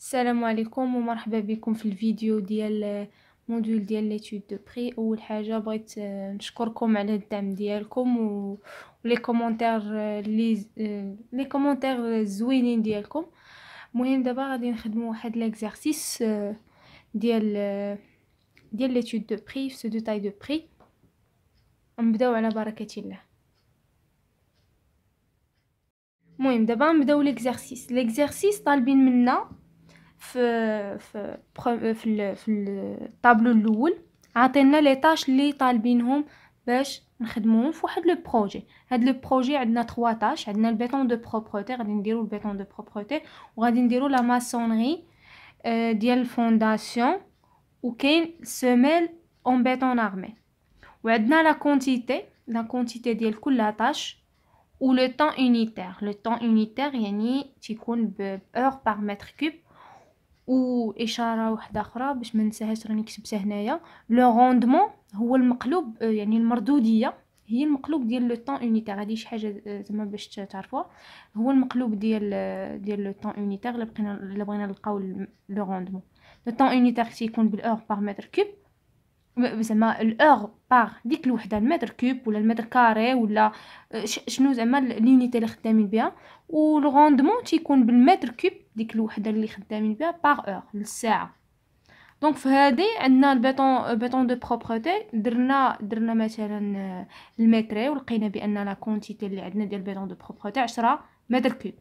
السلام عليكم ومرحبا بكم في الفيديو ديال موديول ديال ليتود دو بري. اول حاجه بغيت نشكركم على الدعم ديالكم ولي كومونتير لي كومونتير زوينين ديالكم. المهم دابا غادي نخدموا واحد ليكزارسيس ديال ليتود دو بري في دو تاي دو بري. نبداو على بركه الله. المهم دابا نبداو ليكزارسيس طالبين منا في الطابلو الاول عطينا لي طاش اللي طالبينهم باش نخدموهم في واحد لو بروجي. هاد لو بروجي عندنا 3 طاش. عندنا البيتون دو بروبرتي، غادي نديرو البيتون دو بروبرتي، وغادي نديرو لا ماسونري ديال الفونداسيون، وكاين سيميل اون بيتون ارمي، وعندنا لا كونتيتي ديال كل طاش و لو طون يونيتير. لو طون يونيتير يعني تيكون بأور بار متر كوب. واشاره واحده اخرى باش ما ننساهاش راني كتبتها هنايا، لو روندمون هو المقلوب، يعني المردوديه هي المقلوب ديال لو طون يونيتير. هذه شي حاجه زعما باش تعرفوها، هو المقلوب ديال لو طون يونيتير. الا بغينا نلقاو لو روندمون، لو طون يونيتير تيكون بالاور بار متر كوب، زعما الاور بار ديك الوحده المتر كوب ولا المتر كاري ولا شنو زعما اليونيتي اللي خدامين بها. والغوندمون تيكون بالمتر كوب ديك الوحده اللي خدامين بها بار اور للساعه. دونك في هذه عندنا البيتون دو بروبرتي. درنا مثلا المتري، ولقينا بان لا كونتيتي اللي عندنا ديال البيتون دو بروبرتي 10 متر كوب،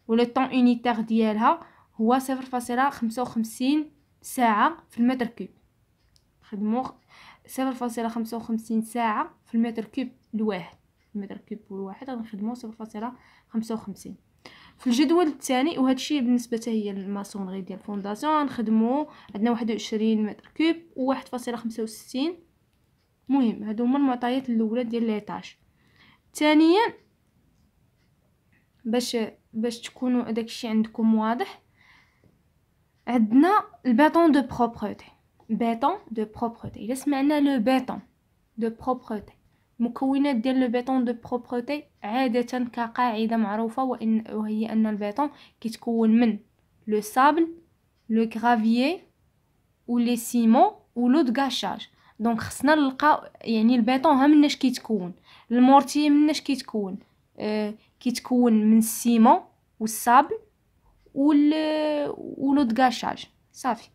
ولو طون يونيتير ديالها هو 0.55 ساعه في المتر كوب. خدمو 0.55 ساعة في المتر كوب الواحد. المتر كوب الواحد غنخدمو 0.55. في الجدول الثاني، وهذا الشيء بالنسبه هي الماسونري ديال الفونداسيون، غنخدمو عندنا 21 متر كوب و 1.65. المهم هادو هما المعطيات الاولى ديال ليطاج. ثانيا باش تكونوا داكشي عندكم واضح، عندنا البيتون دو بروبرتي. بيتون دو بروبرتي، الا سمعنا لو بيتون دو بروبرتي، المكونات ديال لو بيتون دو بروبرتي عاده كقاعده معروفه وهي ان البيتون كيتكون من لو سابل، لو غرافيي و لي سيمون و لو دغاشاج. دونك خصنا نلقى يعني البيتون ها مناش كيتكون، المورتي مناش كيتكون، كيتكون من السيمون والسابل و لو دغاشاج. صافي.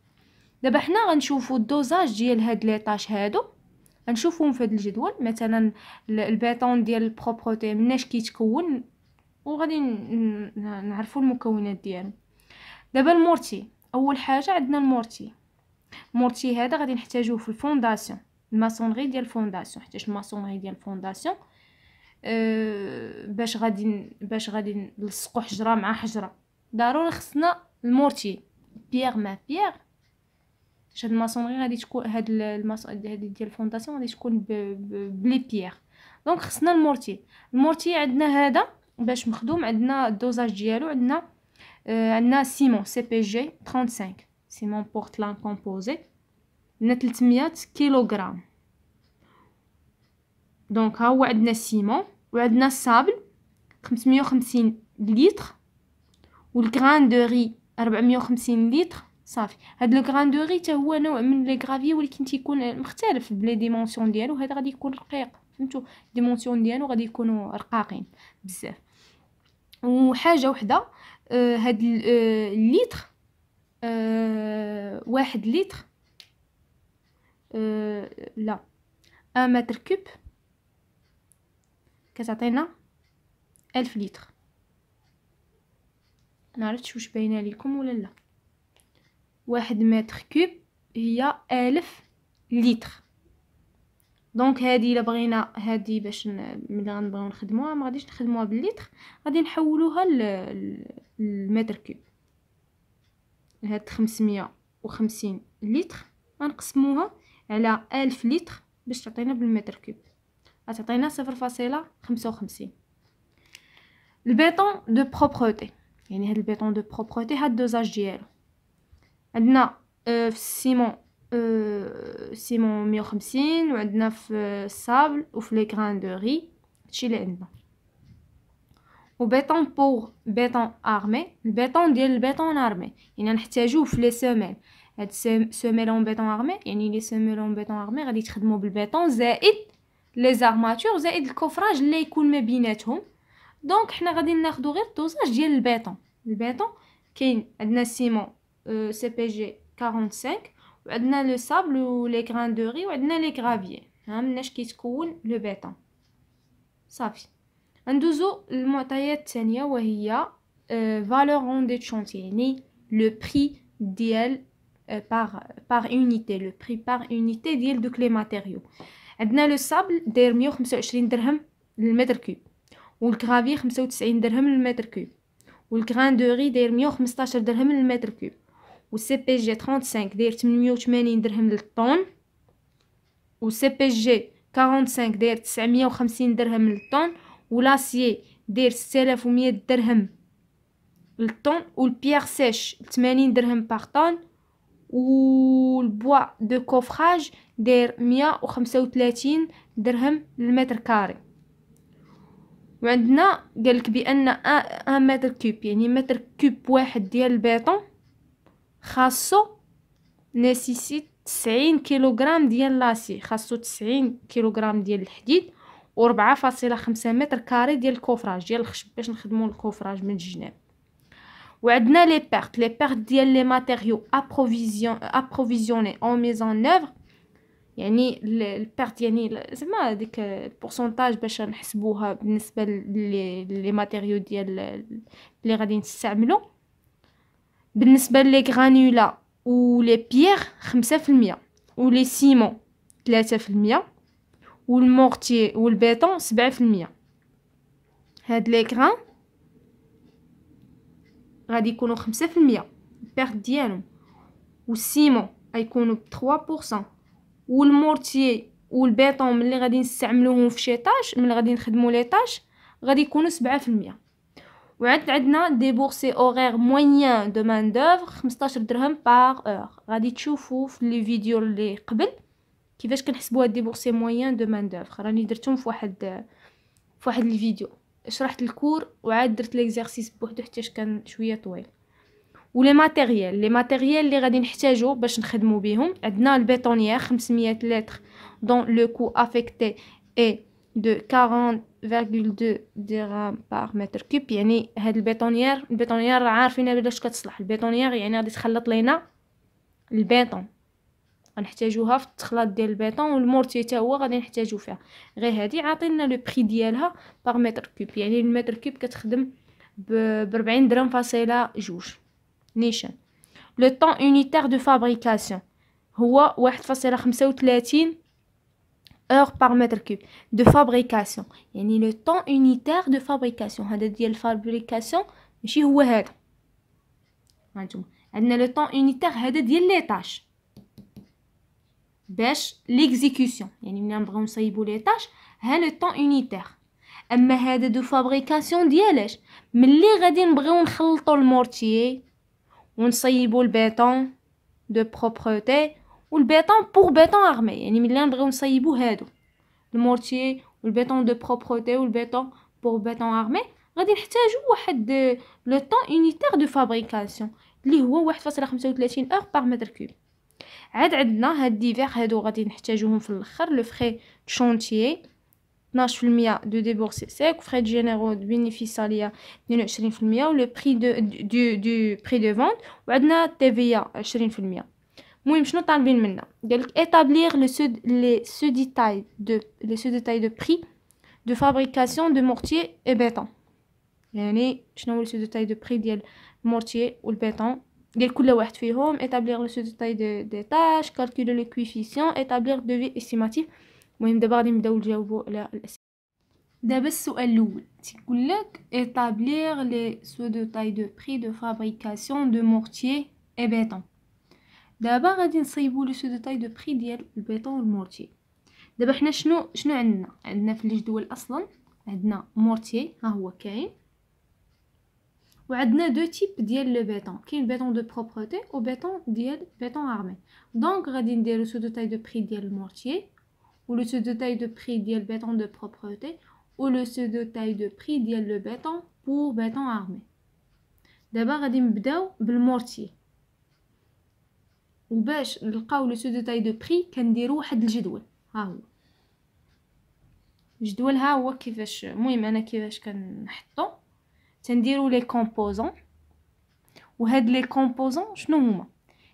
دابا حنا غنشوفوا الدوزاج ديال هاد لي طاش هادو، غنشوفوهم في هاد الجدول. مثلا البيتون ديال البروبرتي مناش كيتكون، وغادي نعرفوا المكونات ديالو. دابا المورتي، اول حاجه عندنا المورتي هذا غادي نحتاجوه في الفونداسيون، الماسونري ديال الفونداسيون، حيت الماسونري ديال الفونداسيون باش غادي نلصقوا حجره مع حجره ضروري خصنا المورتي بيير ما بيير. هاد الماسونري غادي تكون هادي ديال الفونداسيون غادي تكون بلي بيير. دونك خصنا المورتي عندنا هذا باش مخدوم. عندنا الدوزاج ديالو، عندنا سيمون سي بي جي 35 سيمون بورتلان كومبوزي، عندنا 300 كيلوغرام. دونك ها هو عندنا السيمون، وعندنا الصابل 550 لتر، والغران دو ري 450 لتر. صافي. هاد لو غران دو ري حتى هو نوع من لي غرافي، ولكن تيكون مختلف بلي ديمونسيون ديالو. هذا غادي يكون رقيق، فهمتوا؟ ديمونسيون ديالو غادي يكونوا رقاقين بزاف. وحاجه وحده، هاد اللتر، 1 لتر، لا 1 متر كوب كتعطينا 1000 لتر. معرفتش واش باينه لكم ولا لا. 1 متر كوب هي 1000 لتر. دونك هذه الا بغينا هذه باش ملي غنبغيو نخدموها، ما غاديش نخدموها باللتر، غادي نحولوها للمتر كوب. هاد 550 لتر غنقسموها على 1000 لتر باش تعطينا بالمتر كوب، غتعطينا 0.55. البيتون دو بروبرتي، يعني هاد البيتون دو بروبرتي هاد الدوزاج ديالو عندنا في السيمون، سيمون 150، وعندنا في الصابل وفي لي غران دو ري. هادشي اللي عندنا. وبيطون بور بيطون ارمي. البيطون ديال البيطون ارمي يعني نحتاجوه في لي سيميل. هاد سيميل اون بيطون ارمي يعني لي سيميل اون بيطون ارمي غادي تخدموا بالبيطون زائد لي زارماتور زائد الكوفراج اللي يكون ما بيناتهم. دونك حنا غادي ناخذ غير الدوزاج ديال البيطون كاين عندنا السيمون سي بي جي 45 وعندنا لو صابل و لي غران دو ري وعندنا لي غرافيي. ها مناش كيتكون لو بيطون. صافي ندوزو المعطيات الثانيه وهي فالور اون دي شونتي يعني لو بري ديال par unité le prix par unité ديال دوك لي ماتيريو. عندنا لو صابل داير 125 درهم للمتر كوب والكرافي 95 درهم للمتر كوب والغران دو ري داير 115 درهم للمتر كوب والسي بي جي 35 داير 880 درهم للطن والسي بي جي 45 داير 950 درهم للطن ولاسيي داير 6100 درهم للطن والبيير سيش 80 درهم باغ طن والبوا دو كوفراج داير 135 درهم للمتر كاري. وعندنا قالك بان ان متر كوب يعني متر كوب واحد ديال البيطون خاصو نيسيسيت 90 كيلوغرام ديال لاسي خاصو 90 كيلوغرام ديال الحديد و 4.5 متر كاري ديال الكوفراج ديال الخشب باش نخدموا الكوفراج من الجناب. وعندنا لي بيرت ديال لي ماتيريو ابروفيزيوني اون ميزون اوفر يعني البيرت يعني زعما ديك البورسونتاج باش نحسبوها بالنسبه لي ماتيريو ديال اللي غادي نستعملو. بالنسبه لي غرانولا ولي بيير 5% ولي سيمون 3% والمورتي والبيطون 7%. هاد لي غران غادي يكونوا 5% البيرت ديالهم والسيمون غيكونوا ب 3% والمورتي والبيطون ملي غادي نستعملوهم في شي طاش ملي غادي نخدموا لي طاش غادي يكونوا 7%. عندنا دي بورسي اورير موين دو مان دوفر 15 درهم باغ اور. غادي تشوفوا في لي فيديو اللي قبل كيفاش كنحسبوا هاد دي بورسي موين دو مان دوفر راني درتهم في واحد الفيديو شرحت الكور وعاد درت ليكزارسيس بوحدو حتى كان شويه طويل. ولي ماتيريال اللي غادي نحتاجو باش نخدمو بهم عندنا البيطونيير 500 لتر دون لو كو افيكتي اي دو 40.2 درهم باغ متر كوب. يعني هاد البيطونيير عارفين بلاش كتصلح. البيطونيير يعني غادي تخلط لينا البيطون غنحتاجوها في التخلاط ديال البيطون والمورتي حتى هو غادي نحتاجو فيها. غير هادي عاطينا لو بري ديالها باغ متر كوب يعني المتر كوب كتخدم ب 40 درهم فاصله جوج نيشان. لو طون اونيتير دو فابريكاسيون هو 1.35 اور باغ متر كوب دو فابريكاسيون يعني لو طون اونيتير دو فابريكاسيون هذا ديال الفابريكاسيون ماشي هو هذا. هانتوما عندنا لو طون اونيتير هذا ديال لي طاش باش ليكزيكوسيون يعني ملي نبغيو نصايبوا لي طاش ها لو طون اونيتير. اما هذا دو فابريكاسيون ديالاش ملي غادي نبغيو نخلطوا المورتيي ونصيبوا البيطون دو بروبرتي والبيطون بور بيطون ارمي يعني ملي نبغيو نصيبوا هادو المورتيي والبيطون دو بروبرتي والبيطون بور بيطون ارمي غادي نحتاجو واحد لو طون اونيتير دو فابريكاسيون اللي هو 1.35 اور باغ متر كوب. عاد عندنا هاد ديفير هادو غادي نحتاجوهم في الاخر. لو فري شونتيي 12% دو ديبورسي سيك فري جينيرو دو بينيفيساليا 22% ولو بري دو بري دو فونت وعندنا تيفيا 20%. المهم شنو طالبين منا قالك établir les ceux détails de prix de fabrication de mortier et béton. يعني شنو هو لو détail de prix ديال المورتيي والبيطون ديال كل واحد فيهم. établir le détail des tâches calculer les coefficients établir devis estimatif. المهم دابا غادي نبداو نجاوبوا على الاسئله. دابا السؤال الاول تيقول لك établir les ceux détails de prix de fabrication de mortier et béton. دابا غادي نصايبوا لو سو ديتاي دو بري ديال البيطون والمورتي. دابا حنا شنو عندنا في الجدول اصلا عندنا مورتي ها هو كاين وعندنا دو تيب ديال لو بيطون كاين بيطون دو بروبرتي و بيطون ديال بيطون ارمي. دونك غادي نديرو سو ديتاي دو بري ديال المورتي و لو سو ديتاي دو بري ديال بيطون دو بروبرتي و لو سو ديتاي دو بري ديال لو بيطون بور بيتون ارمي. دابا غادي نبداو بالمورتي، وباش نلقاو لو سو دو تاي دو بري كنديرو واحد الجدول. ها هو الجدول، ها هو كيفاش. المهم انا كيفاش كنحطو، تنديرو لي كومبوزون، وهاد لي كومبوزون شنو هما؟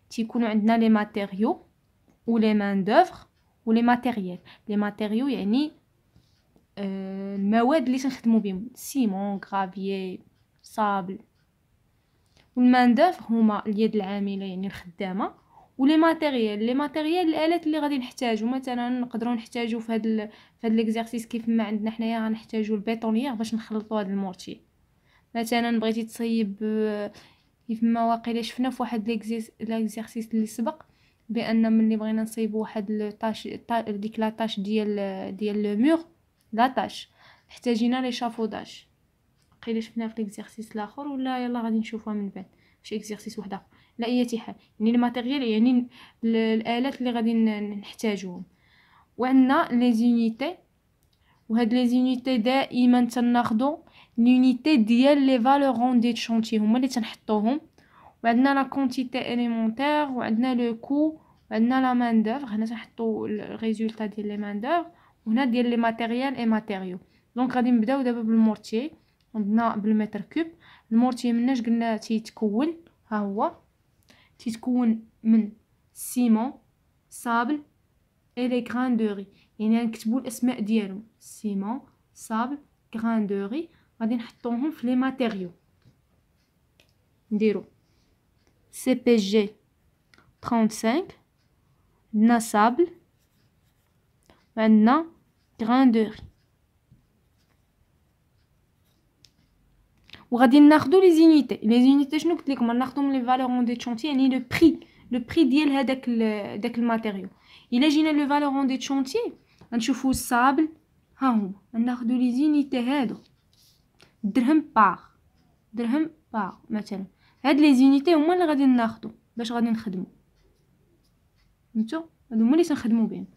تيكونوا عندنا لي ماتيريو و لي مان دوفر و لي ماتيريال. لي ماتيريو يعني المواد اللي تنخدمو بهم، سيمون، غرافيي، صابل. والمان دوفر هما اليد العامله يعني الخدامه. ولي ماتيريال، لي ماتيريال الالات اللي غادي نحتاجو. مثلا نقدروا نحتاجو في هاد ليكزارسيس كيف ما عندنا حنايا غنحتاجو البيطونيير باش نخلطوا هاد المورتي. مثلا بغيتي تصيب كيف ما واقيلا شفنا في واحد ليكزارسيس اللي سبق بان ملي بغينا نصيبوا واحد الطاش ديك لاطاش ديال لو مور لاطاش احتاجينا ليشافوداج. قيل شفنا في ليكزارسيس الاخر ولا يلا غادي نشوفها من بعد في اكزارسيس واحد اخر. لا اي حال يعني الماتيريال يعني الالات اللي غادي نحتاجوهم. وعندنا لي زونيتي، وهاد لي زونيتي دائما تناخدو لونيتي ديال لي فالورون دي شونتي هما اللي تنحطوهم. وعندنا لا كونتيتي اليمونتير، وعندنا لو كو، وعندنا لا مان دوفر. هنا تنحطو الريزولطا ديال لي مان دوفر، وهنا ديال لي ماتيريال اي ماتيريو. دونك غادي نبداو دابا بالمورتي. عندنا بالمتر كوب. المورتي مناش قلنا تيتكون، ها هو تيتكون من سيمون، صابل اي لي غران دو ري. يعني نكتبوا الاسماء ديالهم، سيمون، صابل، غران دو ري. غادي نحطوهم في لي ماتيريو. نديرو سي بي جي 35، عندنا صابل، وعندنا غران دو ري. وغادي ناخدو لي زونيتي شنو قلت لكم؟ ناخدهم لي فالورون دي شونتي يعني لو بري ديال هذاك داك الماتيريو. الا جينا لو فالورون دي شونتي غنشوفو الصابل، ها هما ناخدو لي زونيتي هادو درهم باغ مثلا. هاد لي زونيتي هما اللي غادي ناخدو باش غادي نخدمو. فهمتو؟ هادو هما اللي تنخدمو بهم.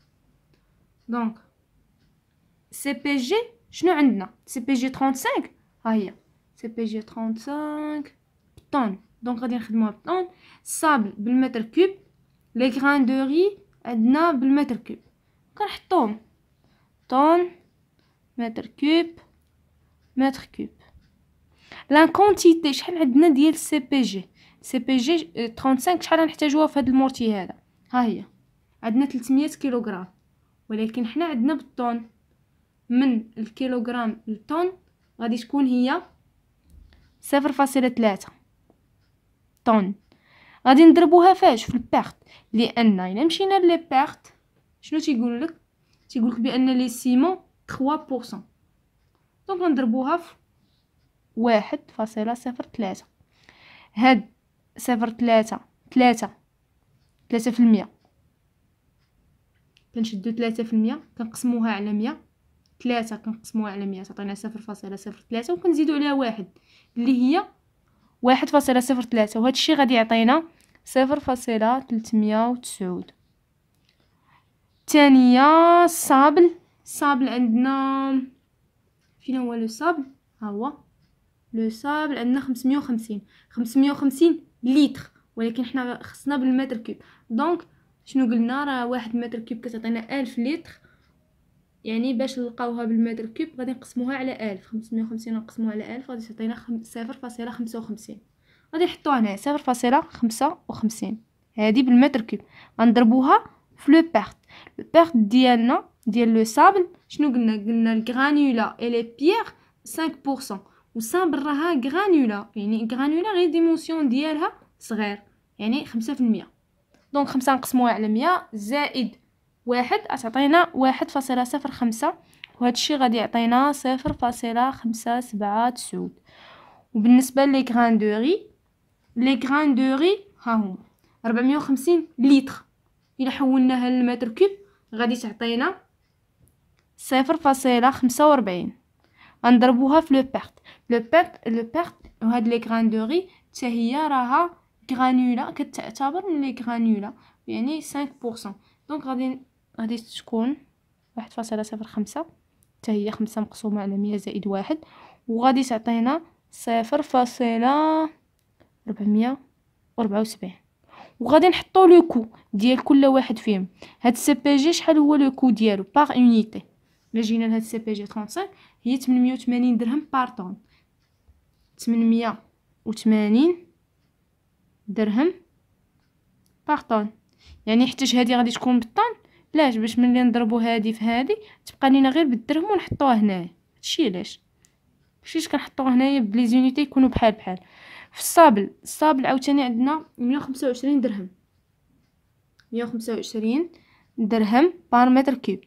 دونك سي بي جي شنو عندنا؟ سي بي جي 35 ها هي سي بي جي 35 طن. دونك غادي نخدموها بالطن. الصابل بالمتر كوب، لي غران دو ري عندنا بالمتر كوب. كنحطوهم طن، متر كوب، متر كوب. لا كونتيتي شحال عندنا ديال سي بي جي؟ سي بي جي 35 شحال غنحتاجوها في هذا المورتي هذا؟ ها هي عندنا 300 كيلوغرام، ولكن حنا عندنا بالطن. من الكيلوغرام للطن غادي تكون هي 0.3 طن. غادي نضربوها فاش؟ في البيرت. لان الا مشينا لي بيرت شنو تيقولك؟ تيقولك بان لي سيمون 3%. دونك نضربوها في 1.03. هاد 0.3 3%. كنشدو 3% كنقسموها على 100. 3 كنقسموها على 100 تعطينا 0.03، وكنزيدو عليها 1 اللي هي 1.03. وهذا الشيء غادي يعطينا 0.309. ثانية الصابل عندنا فين هو لو صابل؟ ها هو لو صابل عندنا 550 لتر، ولكن حنا خصنا بالمتر كوب. دونك شنو قلنا؟ راه 1 متر كوب كتعطينا 1000 لتر. يعني باش نلقاوها بالمتر كوب غادي نقسموها على 1000. 550 نقسموها على 1000 غادي تعطينا 0.55. غادي نحطوها هنا 0.55. هذه بالمتر كوب غنضربوها في لو بيرت ديالنا ديال لو صابل. شنو قلنا الغرانولا اي لي بيير 5%، وصابل راها غرانولا يعني غرانولا غير ديمونسيون ديالها صغير يعني 5%. دونك 5 نقسموها على 100 زائد 1 تعطينا 1.05، وهذا الشيء غادي يعطينا 0.579. وبالنسبه لي غران دو ري ها هما 450 لتر. الا حولناها للمتر كوب غادي تعطينا 0.45. غنضربوها في لو بيرت. وهاد لي غران دو ري حتى هي راها غرانولا، كتعتبر من لي غرانولا يعني 5%. دونك غادي تكون 1.05 حتى هي 5 مقسومه على 100 زائد 1، وغادي تعطينا 0.474. وغادي نحطو لو كو ديال كل واحد فيهم. هاد السي بي جي شحال هو لو كو ديالو باغ اونيتي؟ الا جينا لهاد السي بي جي 35 هي 880 درهم بار طون. 880 درهم بار طون، يعني حتىش هادي غادي تكون بالطن. لاش؟ باش ملي نضربو هادي في هادي تبقى لينا غير بالدرهم ونحطوها هنايا. هادشي علاش كنحطوه هنايا بلي زونيتي يكونوا بحال بحال. في الصابل عاوتاني عندنا 125 درهم، 125 درهم بار متر كوب.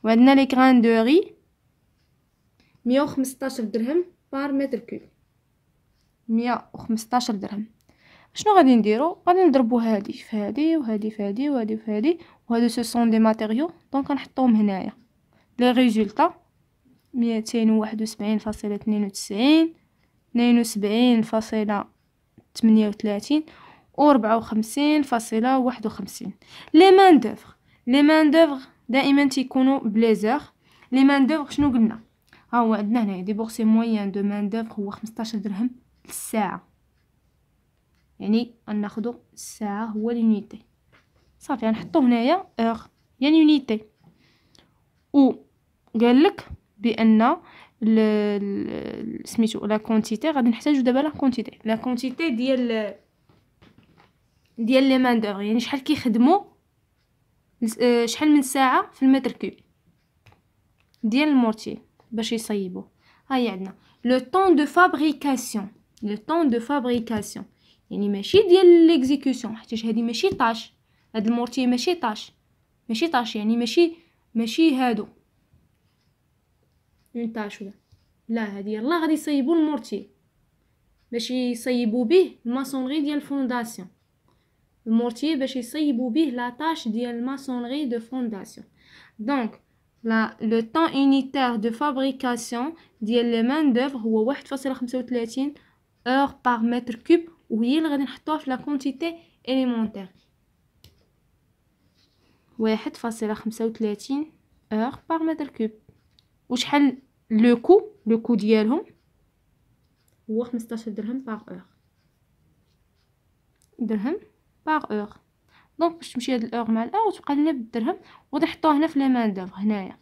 وعندنا لي غراندوري 115 درهم بار متر كوب، 115 درهم. شنو غادي نديرو؟ غادي نضربو هادي في هادي وهادي في هادي وهادي في هادي، وهادو سو سون دي ماتيريو دونك غنحطوهم هنايا. لي ريزولطا 271.92، 72.38 و 54.51. لي مان دوفر، لي مان دوفر دائما تيكونوا بليزور. لي مان دوفر شنو قلنا؟ ها هو عندنا هنايا ديبورسي موين دو مان دوفر هو 15 درهم للساعه، يعني غناخدو الساعه هو لونيتي. صافي غنحطو هنايا اور يعني يونيتي. و قالك بان سميتو لا كونتيتي غادي نحتاجو دابا لا كونتيتي ديال لي مان دوفر، يعني شحال كيخدموا، شحال من ساعه في المتر كوب ديال المورتي باش يصيبوا. هاي عندنا لو طون دو فابريكاسيون. لو طون دو فابريكاسيون يعني ماشي ديال ليكزيكوسيون، حيت هادي ماشي طاش، هاد المورتي ماشي طاش يعني ماشي هادو اون طاش ولا لا. هادي يلا غادي يصيبوا المورتي باش يصيبوا به الماسونري ديال الفونداسيون. المورتي باش يصيبوا به لا طاش ديال الماسونري دو فونداسيون. دونك لو طون يونيتير دو فابريكاسيون ديال لي مان دوفر هو 1.35 اور بار متر كوب، وهي اللي غادي نحطوها في لا كونتيتي اليمونتير. 1.35 اور بار متر كوب. وشحال لو كو ديالهم هو 15 درهم باغ اور، درهم باغ اور. دونك باش تمشي هاد الاور مع الاور وتبقى لنا بالدرهم، وغادي نحطوها هنا في لي مان دوفر هنايا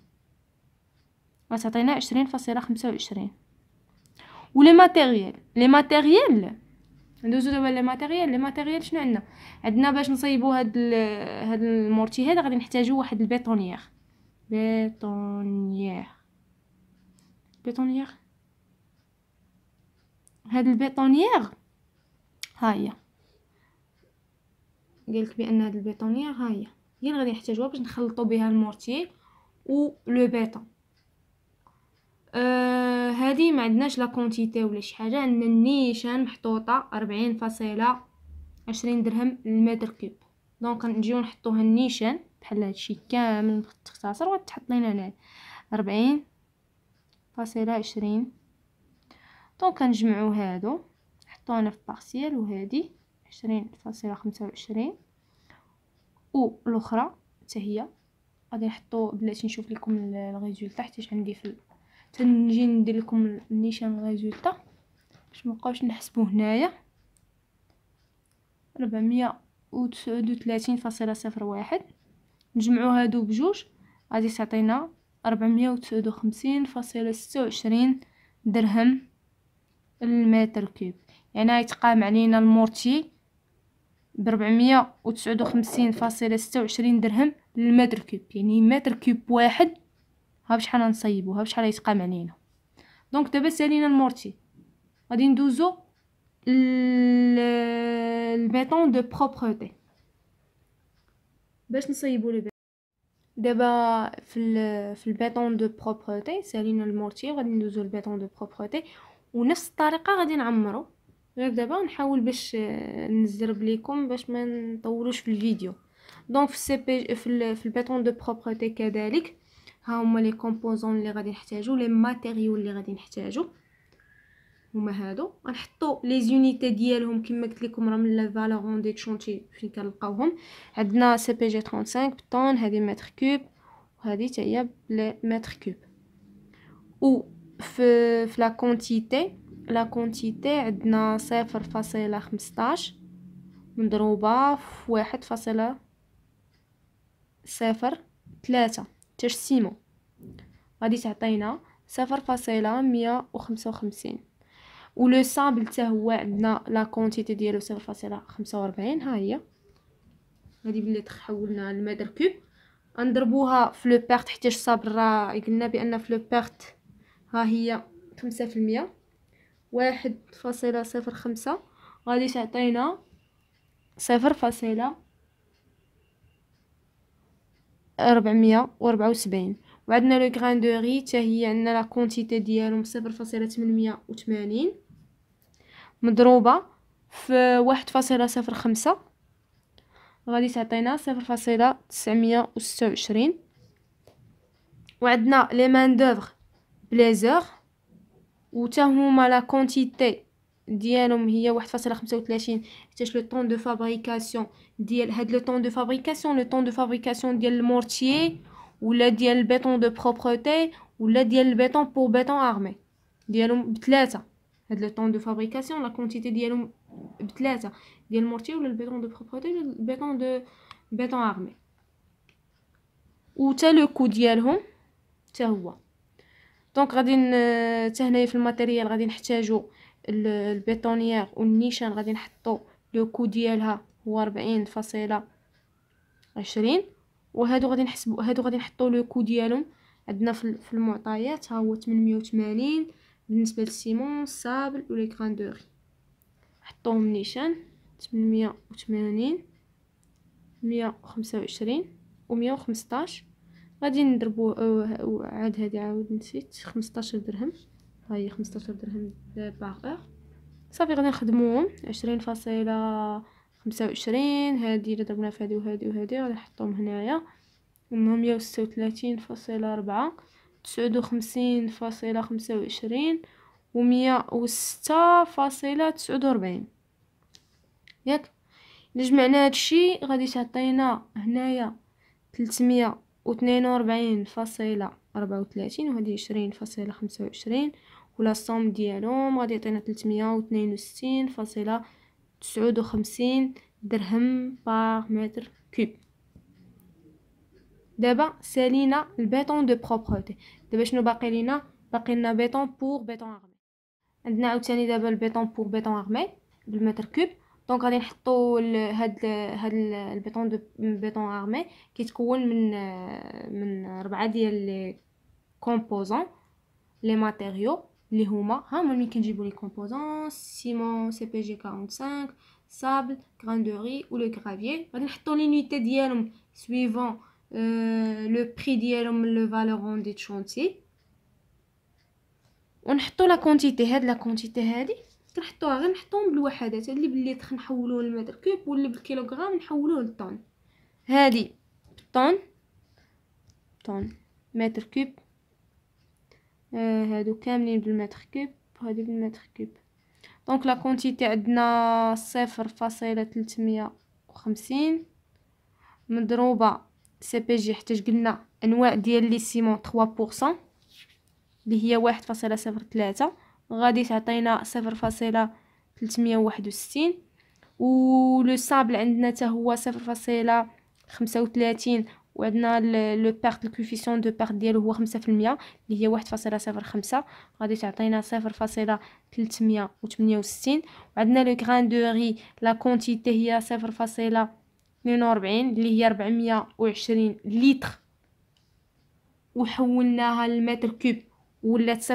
غتعطينا 20.25. ولي ماتيريال ندوزو دابا لي ماتيريال شنو عندنا باش نصايبو هاد المورتي هذا غادي نحتاجو واحد البيطونيير. هاد البيطونيير ها هي، قالك بان هاد البيطونيير ها هي اللي غادي نحتاجوها باش نخلطو بها المورتي و لو بيطون. هادي ما عندناش لا كونتيتي ولا شي حاجه، عندنا النيشان محطوطه 40.20 درهم للمتر كوب. دونك نجيو نحطوها النيشان بحال هادشي كامل مختصر وتحط لينا هنا 40.20. دونك كنجمعو هادو نحطوها في بارسيال، وهادي 20.25 و الاخرى حتى هي غادي نحطو. بلاتي نشوف لكم الريزولطا حيت عندي تنجي ندير لكم النيشان الريزولطا باش مابقاوش نحسبو هنايا. 439.01 نجمعو هادو بجوج غادي تعطينا 459.26 درهم المتر كوب. يعني غيتقام علينا المورتي ب 459.26 درهم للمتر كوب، يعني متر كوب واحد ها بشحال غنصيبو، ها بشحال يتقام علينا. دونك دابا سالينا المورتي غادي ندوزو البيطون دو بروبرتي باش نصيبو لي دابا في البيطون دو بروبرتي سالينا المورتي وغادي ندوزو البيطون دو بروبرتي ونفس الطريقه غادي نعمرو. غير دابا نحاول باش نزرب لكم باش ما نطولوش في الفيديو. دونك في السي بي في البيطون دو بروبرتي كذلك ها هما لي كومبوزون اللي غادي نحتاجو، لي ماتيريو اللي غادي نحتاجو هما هادو. غنحطو لي زونيتي ديالهم كما قلت لكم راه من لا فالور دي شونتي فين كنلقاوهم. عندنا سي بي جي 35 بالطون، هذه متر كوب وهذه حتى هي بمتر كوب. و في لا كونتيتي لا كونتيتي عندنا 0.15 مضروبة في 1.03 تجسيمو غادي تعطينا 0.155. و لو سامبل حتى هو عندنا لا كونتيتي ديالو 0.45. ها هي هادي بلي تحولنا لمتر كوب. غنضربوها في لو بيرت حيت الصابر راه قلنا بان في لو بيرت ها هي 5%. 1.05 غادي تعطينا 0.474. وعندنا لو غران دو ري حتى هي عندنا لا كونتيتي ديالهم 0.880 مضروبه في 1.05 غادي تعطينا 0.926. وعندنا لي مان دوفر بليزور وتا هما لا كونتيتي ديالهم هي 1.35 حيت لو طون دو فابريكاسيون ديال هاد لو طون دو فابريكاسيون ديال المورتيي ولا ديال البيطون دو بروبرتي ولا ديال البيطون بور بيطون ارمي ديالهم بثلاثه. هاد لو طون دو فابريكاسيون لا كونتيتي ديالهم بثلاثه ديال المورتيي ولا البيطون دو بروبرتي ولا البيطون دو بيطون ارمي. و تا لو كو ديالهم تا هو. دونك غادي حتى هنايا في الماتيريال غادي نحتاجو البيطونيير والنيشان. غادي نحطو لو كو ديالها هو 40.20 وهادو غادي نحسبو هادو غادي نحطو لو كو ديالهم عندنا في المعطيات. ها هو 880 بالنسبه للسيمون الصابل و لي غران دو ري. نحطوهم نيشان 880 125 و 115. غادي نضربو عاد هادي عاود نسيت 15 درهم. ها هي 15 درهم باغ اور. صافي غادي نخدموهم 20.25. هادي الا ضربنا في هادي وهادي وهادي غادي نحطوهم هنايا هما 136.4 59.25 و 106.49 ياك. الا جمعنا هادشي غادي تعطينا هنايا 342.34 وهذه 20.25 ولا الصوم ديالهم غادي يعطينا 362.59 درهم باغ متر كوب. دابا سالينا البيطون دو بروبرتي. دابا شنو باقي لينا؟ باقي لنا بيطون بور بيطون ارمي. عندنا عاوتاني دابا البيطون بور بيطون ارمي بالمتر كوب. دونك غادي نحطو هاد البيطون دو بيطون ارمي كيتكون من 4 ديال لي كومبوزون لي ماتيريو اللي هما ملي كنجيبو لي كومبوزون سيمون سي بي جي 45 صابل غران دو ري و لو غرافيي. غادي نحطو لينيتي ديالهم سويفون لو بري ديالهم لو فالور روندي د شونتي ونحطو لا كونتيتي. هاد لا كونتيتي هادي كنحطوها غير نحطوهم بالوحدات اللي بالليتر نحولوه للمتر كوب واللي بالكيلوغرام نحولوه للطن. هادي بالطن طن متر كوب. هادو كاملين بالمتر كوب وهادي بالمتر كوب. دونك لا كونتيتي عندنا 0.350 مضروبه سي بي جي حيت قلنا انواع ديال لي سيمون 3% اللي هي 1.03 غادي تعطينا 0.361 و لو سابل عندنا حتى هو 0.35 وعندنا لو بيرت الكوفيسيون دو بيرت ديالو هو 5% اللي هي 1.05 غادي تعطينا 0.368 وعندنا لو غران دو ري لا كونتيتي هي 0.42 اللي هي 420 لتر وحولناها للمتر كوب ولات 0.420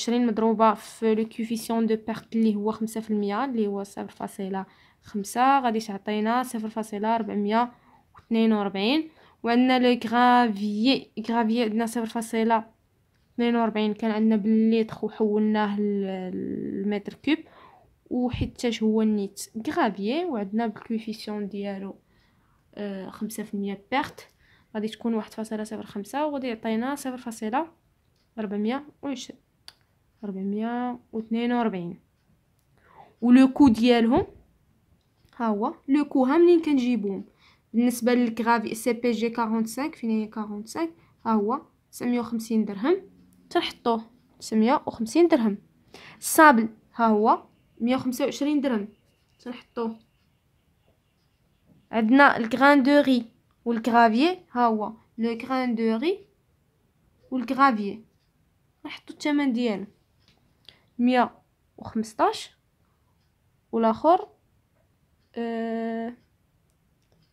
مضروبه في لو كوفيسيون دو بيرت اللي هو 5% اللي هو 0.5 غادي تعطينا 0.442. وعندنا لو غرافيي عندنا 0.42 كان عندنا بالليتر وحولناه للمتر كوب وحيت هو النيت غرافيي وعندنا بالكوفيسيون ديالو 5% بيرت غادي تكون 1.05 وغادي يعطينا 442. ولو كو ديالهم ها هو لو كو منين كنجيبوهم بالنسبه للكرافي سي بي جي 45 فين هي 45 ها هو 950 درهم تنحطوه 950 درهم. الصابل ها هو 125 درهم تنحطوه. عندنا الغران دو ري والكرافيي ها هو لو غران دو ري والكرافيي نحطو الثمن ديالو 115 والاخر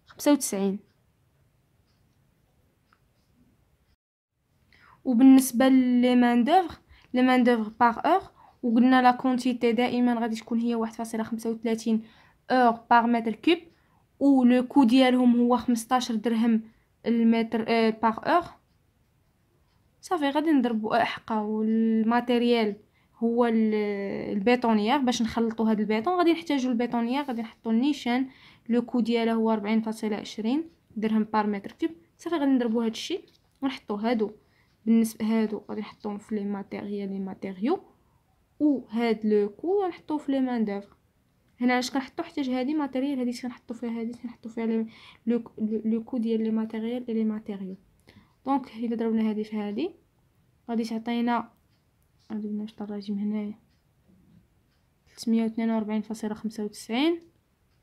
95. وبالنسبه لي مان دوفر باغ اور وقلنا لا كونتيتي دائما غادي تكون هي 1.35 اور باغ متر كوب و لو كو ديالهم هو 15 درهم المتر باغ اور. صافي غادي نضربو حقا. والماتيريال هو البيطونيير. باش نخلطوا هذا البيطون غادي نحتاجو البيطونيير. غادي نحطوا النيشان لو كو ديالها هو 40.20 درهم بار متر كوب. صافي غادي نضربو هذا الشيء ونحطوا هادو. بالنسبه هادو غادي نحطوهم في لي ماتيريو وهاد لو كو نحطوه في لي مان دوفر. هنا علاش كنحطو حيت هادي ماتيريال هادي كنحطو فيها هادي كنحطو فيها لو كو ديال لي ماتيريال اي لي ماتيريو. دونك الا ضربنا هادي في هادي غادي تعطينا غادي باش الرقم هنايا 342.95.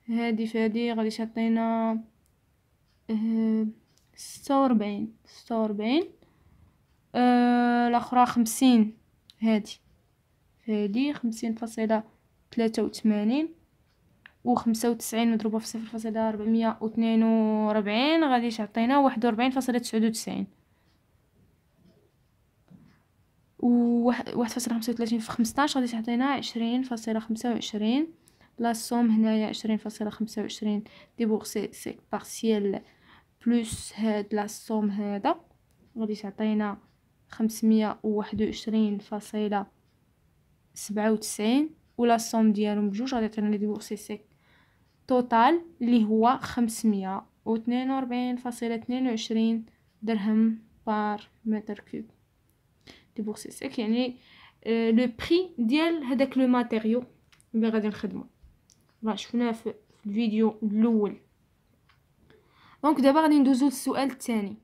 هادي في هادي غادي تعطينا 46 الاخرى 50. هادي في هادي 50.83 و 95 مضروبه في 0.442 غادي تعطينا 41.99 و 1.35 في 15 غادي تعطينا 20.25. لا سوم هنايا 20.25 ديبورسي سيك بارسيال بلس هاد لا سوم هذا غادي تعطينا 521.97 ولا سوم ديالهم بجوج غادي تعطينا لي ديبورسي سيك توتال اللي هو 542.22 درهم بار متر كوب ديبورسي سيك. يعني لو بري ديال هذاك لو ماتيريو اللي غادي نخدمو راه شفناه في الفيديو الاول. دونك دابا غادي ندوزو للسؤال الثاني.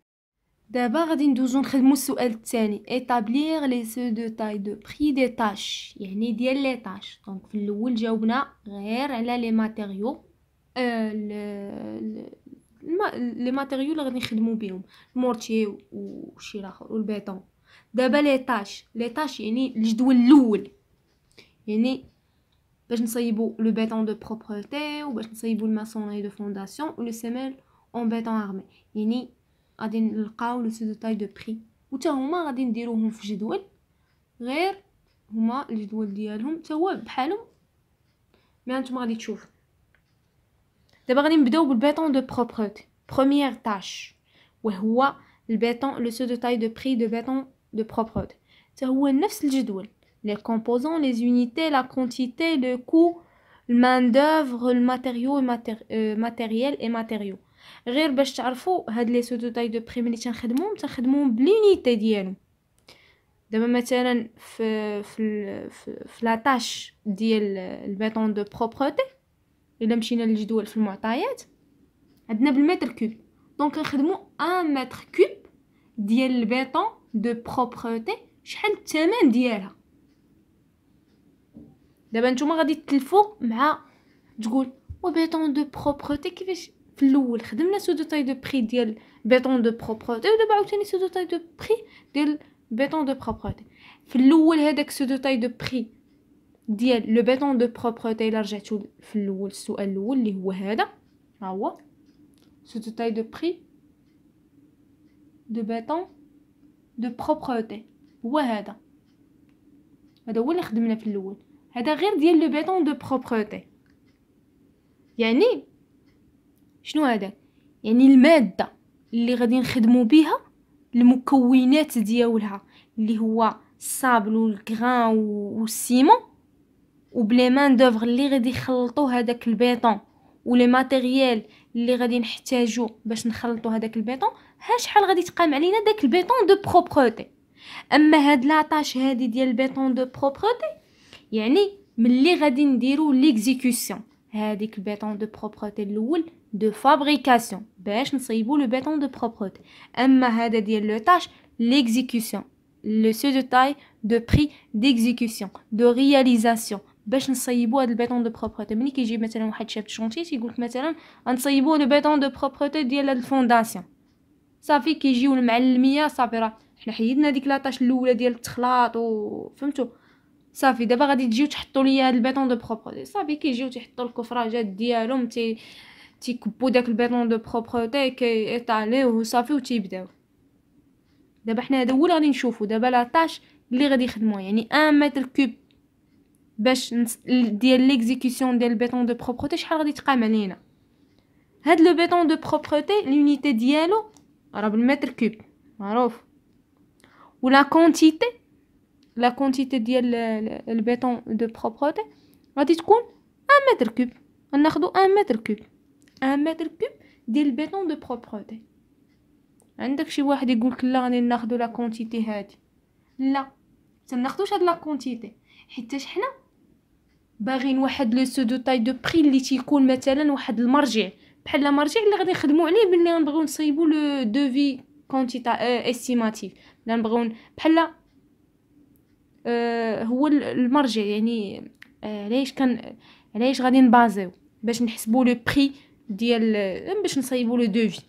دابا غادي ندوزو نخدمو السؤال الثاني établir les ceux de taille de prix des tâches يعني ديال لي تاش. دونك في الاول جاوبنا غير على لي ماتيريو لي ماتيريو اللي غادي نخدمو بهم المورتي وشي اخر والبيطون. دابا لي تاش يعني الجدول الاول يعني باش نصايبو لو بيطون دو بروبرتي وباش نصايبو الماسونري دو فونداسيون و لو سيميل اون بيطون ارمي. يعني غادي نلقاو لو سو دو تاي دو بري وتا هما غادي نديروهم في جدول غير هما الجدول ديالهم تا هو بحالهم مي نتوما غادي تشوفوا. دابا غادي نبداو بالبيطون دو بروبرتي بروميير تاش وهو البيطون لو سو دو تاي دو بري دو بيطون دو بروبرتي تا هو نفس الجدول les composants les unités la quantité le coût le main d'œuvre le matériau matériel et matériaux. غير باش تعرفوا هاد لي سو دو تاي دو بري ملي تنخدموهم بلونيتي ديالهم. دابا مثلا في لا تاش ديال البيطون دو بروبرتي الا مشينا للجدول في المعطيات عندنا بالمتر كوب. دونك نخدموا 1 متر كوب ديال البيطون دو بروبرتي شحال الثمن ديالها. دابا نتوما غادي تلفوا مع تقول و بيطون دو بروبرتي كيفاش في الاول خدمنا سو دو تاي دو بري ديال بيطون دو بروبرتي ودابا عاوتاني سو دو تاي دو بري ديال بيطون دو بروبرتي. في الاول هذاك سو دو تاي دو بري ديال لو بيطون دو بروبرتي الا رجعتو في الاول السؤال الاول اللي هو هذا ها هو سو دو تاي دو بري دو بيطون دو بروبرتي هو هذا هو اللي خدمنا في الاول. هذا غير ديال لو بيطون دو بروبرتي. يعني شنو هذا؟ يعني الماده اللي غادي نخدمو بها المكونات ديالها اللي هو الصابل والغران والسيمون وبلي مان دوفر اللي غادي يخلطوا هذاك البيطون ولي ماتيريال اللي غادي نحتاجو باش نخلطوا هذاك البيطون ها شحال غادي تقام علينا داك البيطون دو بروبرتي. اما هاد لاطاش هادي ديال البيطون دو بروبرتي يعني ملي غادي نديرو ليكزيكوسيون هذيك البيطون دو بروبرتي الاول دو فابريكاسيون باش نصيبو لو بيطون دو بروبرتي. اما هذا ديال لو تاش ليكزيكوسيون لو سو دو تاي دو بري ديكزيكسيون دو رياليزاسيون باش نصيبوا هذا البيطون دو بروبريتي. ملي كيجي مثلا واحد شاف شونتي تيقولك مثلا غنصيبوا لو بيطون دو بروبريتي ديال هاد الفونداسيون، صافي كيجيو المعلميه صافي راه حنا حيدنا ديك لاطاش الاولى ديال التخلاط و فهمتوا، صافي دابا غادي تجيو تحطوا لي هاد البيطون دو بروبريتي، صافي كيجيو تيحطوا الكفراجات ديالهم تيكبوا داك البيطون دو بروبريتي كيطاليوه صافي وتيبداو. دابا حنا هذا هو اللي غادي نشوفوا دابا لاطاش اللي غادي يخدموها، يعني 1 متر كوب باش ديال ليكزيكسيون ديال البيطون دو بروبريتي شحال غادي تقام علينا. هاد لو بيطون دو بروبريتي لونيتي ديالو راه بالمتر كوب معروف، ولا كونتيتي لا كونتيتي ديال البيطون دو بروبريتي غادي تكون 1 متر كوب. غناخدو 1 متر كوب، 1 متر كوب ديال البيطون دو بروبريتي. عندك شي واحد يقولك لا غادي ناخدو لا كونتيتي هادي، لا تناخدوش هاد لا كونتيتي حيتاش حنا باغيين واحد لو سو دو تاي دو بري اللي تيكون مثلا واحد المرجع بحال المرجع اللي غادي نخدموا عليه ملي غنبغيو نصايبوا لو دوفي كونتيتا استيماتيف، لا نبغيو بحال هو المرجع يعني علاش غادي نبازيو باش نحسبوا لو بري ديال باش نصايبوا لو دوفي.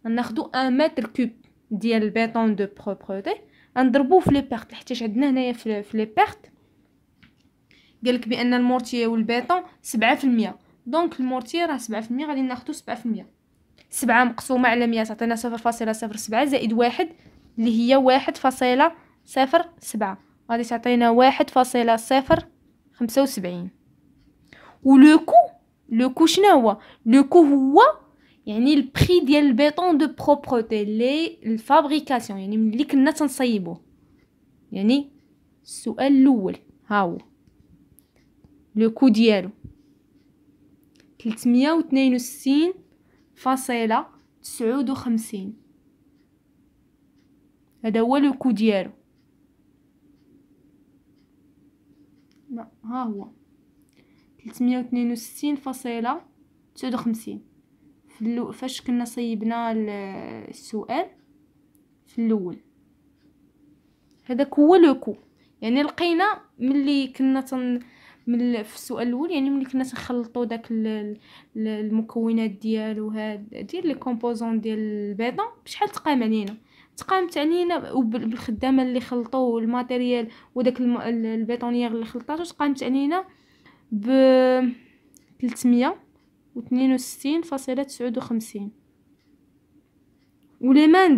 غناخدو 1 متر كوب ديال البيطون دو بروبريتي غنضربوه في لي بيرت، حيت عندنا هنايا في لي بيرت قالك بان المورتي والبيطون 7%، دونك المورتي راه 7%، غادي ناخدو 7%. 7 مقسومه على 100 تعطينا 0.07 زائد 1 اللي هي 1.07 غادي تعطينا 1.075. ولو كو شنو هو لو كو؟ هو يعني البري ديال البيطون دو بروبريتي لي الفابريكاسيون، يعني ملي كنا تنصيبوه. يعني السؤال الاول ها هو لو كو ديالو 362.59، هذا هو لو كو ديالو. لا ها هو 362.59 فاش كنا صيبنا السؤال في الاول. هذاك هو لو كو، يعني لقينا ملي كنا في السؤال الاول، يعني ملي كنا تنخلطوا داك المكونات ديالو هاد ديال لي كومبوزون ديال البيضه بشحال تقام علينا. تقامت علينا بالخدامه اللي خلطوه والماتيريال وداك البيطونيير اللي خلطاتو تقامت علينا ب 362.59. ولي مان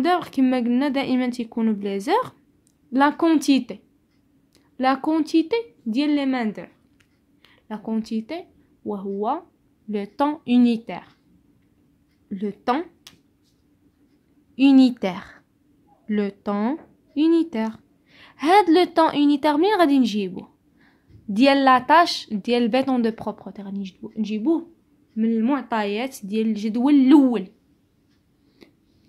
دوفر كما قلنا دائما تيكونوا بليزور لا كونتيتي ديال لي مان دوفر، لا كونتيتي وهو لو طون يونيتير، لو طون يونيتير. هاد لو طون يونيتير منين غادي نجيبوه؟ ديال لاطاش ديال البيطون دو بروبريتي غادي نجيبوه من المعطيات ديال الجدول الاول.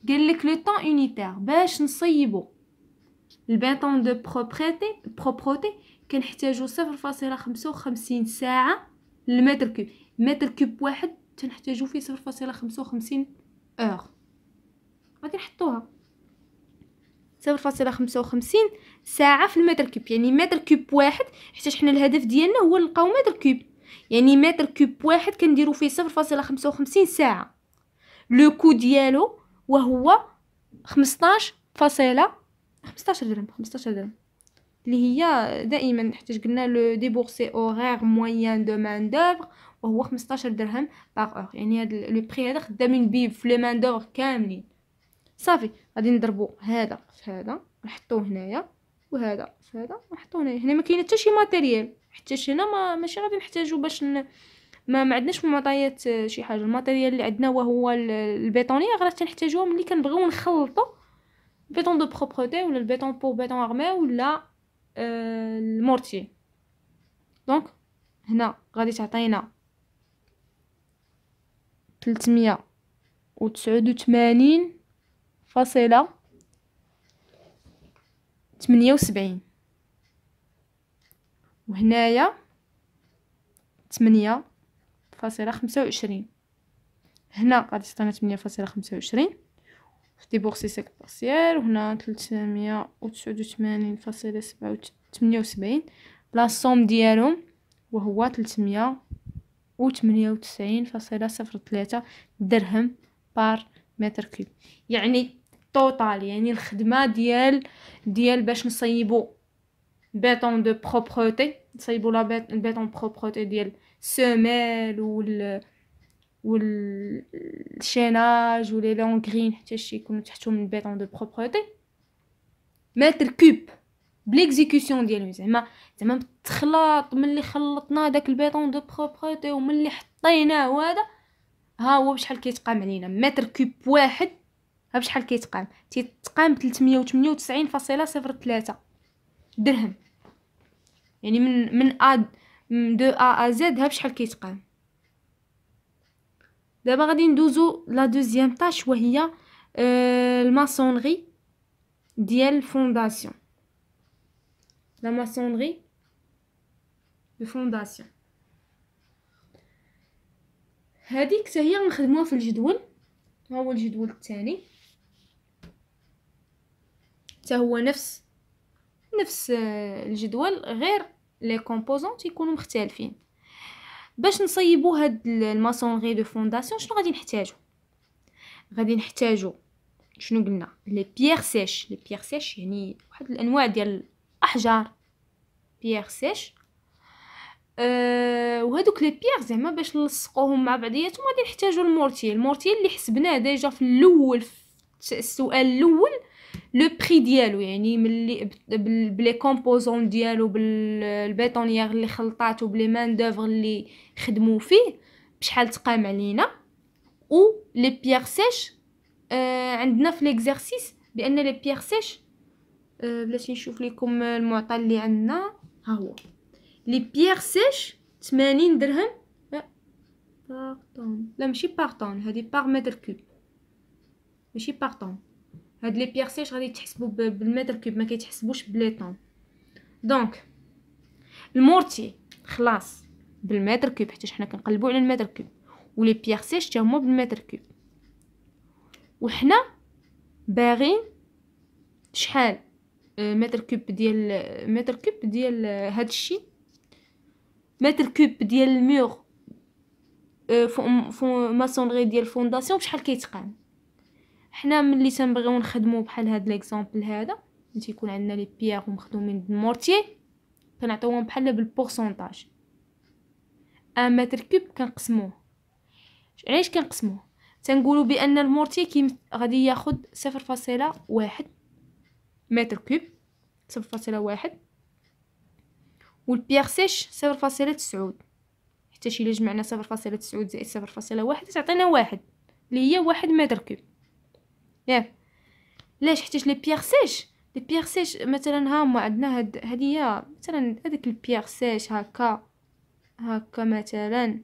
قال لك لو طون يونيتير باش نصيبو البيطون دو بروبريتي كنحتاجو 0.55 ساعه للمتر كوب. متر كوب واحد تنحتاجو فيه 0.55 اور. غادي نحطوها 0.55 ساعه في المتر كوب، يعني متر كوب واحد، حيت حنا الهدف ديالنا هو نلقاو متر كوب، يعني متر كوب واحد كنديرو فيه 0.55 ساعه. لو كو ديالو وهو 15 درهم اللي هي دائما حيت قلنا لو ديبورسي اورير موين دو مان دوفر وهو 15 درهم باغ اور، يعني هذا لو بري هذا خدامين بيه في لي مان دوفر كاملين. صافي غادي نضربو هذا في هذا نحطوه هنايا، وهذا في هذا نحطوه هنايا. هنا ما كاين حتى شي ماتيريال، حتى هنا ماشي غادي نحتاجو باش ما عندناش معطيات شي حاجه. الماتيريال اللي عندنا وهو البيطونيه غادي تنحتاجوه ملي كنبغيو نخلطوا البيطون دو بروبريتي ولا البيطون بور بيطون ارمي ولا المورتي. دونك هنا غادي تعطينا 389.78 وهنايا 8.25. هنا غادي تعطينا 8.25 ديبورسي سيك بارسيال. وهنا 389.78 بلا الصوم ديالهم وهو 398.03 درهم بار متر كوب. يعني توتال، يعني الخدمه ديال باش نصيبو بيتون دو بروبرتي، نصيبو البيتون بروبرتي ديال سوميل والشيناج ولي لونغرين حتى شي يكونوا تحتهم البيتون دو بروبرتي متر كوب بليكزيكسيون ديالو. زعما بالتخلاط، ملي خلطنا داك البيتون دو بروبرتي وملي حطيناه وهذا، ها هو بشحال كيتقام علينا متر كوب واحد. ها بشحال كيتقام؟ تيتقام 398.03 درهم. يعني من دو ا زد ها بشحال كيتقام. دابا غادي ندوزو لا دوزيام طاش وهي الماسونري ديال الفونداسيون. لا ماسونري دو فونداسيون هذيك حتى هي غنخدموها في الجدول. ها هو الجدول الثاني، حتى هو نفس الجدول، غير لي كومبوزون تيكونوا مختلفين. باش نصيبو هاد الماسونري دو فونداسيون شنو غادي نحتاجو؟ غادي نحتاجو شنو قلنا؟ لي بيير سيش. لي بيير سيش يعني واحد الانواع ديال الاحجار بيير سيش. وهذوك لي بيير زعما باش نلصقوهم مع بعضياتهم غادي نحتاجو المورتي اللي حسبناه ديجا في الاول، في السؤال الاول، لو بري ديالو، يعني ملي بلي كومبوزون ديالو، بالبيطونيير اللي خلطاتو، بلي مان دوفر اللي خدموا فيه، بشحال تقام علينا. و لي بيير سيش عندنا في ليكزارسيس بان لي بيير سيش بلاتي نشوف لكم المعطى اللي عندنا. ها هو لي بيير سيش 80 درهم بار طون. لا ماشي بار طون، هذه بار متر كوب، ماشي بار طون. هاد لي بيير سيش غادي يتحسبوا بالمتر كوب، ما كيتحسبوش بلي طون. دونك المورتي خلاص بالمتر كوب حيت حنا كنقلبوا على المتر كوب، ولي بيير سيش حتى هما بالمتر كوب. وحنا باغين شحال متر كوب ديال هاد الشيء، متر كوب ديال المور ماسونري ديال الفونداسيون بشحال كيتقام. حنا ملي تنبغيو نخدمو بحال هاد ليكزامبل هذا، تيكون عندنا لي بيير ومخدومين بالمورتي، كنعطيوهم بحال بالبورسونتاج. ان متر كوب كنقسموه. علاش كنقسموه؟ تنقولوا بان المورتي غادي ياخد 0.1 متر كوب، 0.1، والبيير سيش 0.9. حتى شي الا جمعنا 0.9 زائد 0.1 تعطينا 1 اللي هي 1 متر كوب. ياك علاش؟ حيت لي بيير سيش مثلا ها هما عندنا هادي مثلا هذاك البيير سيش هكا مثلا،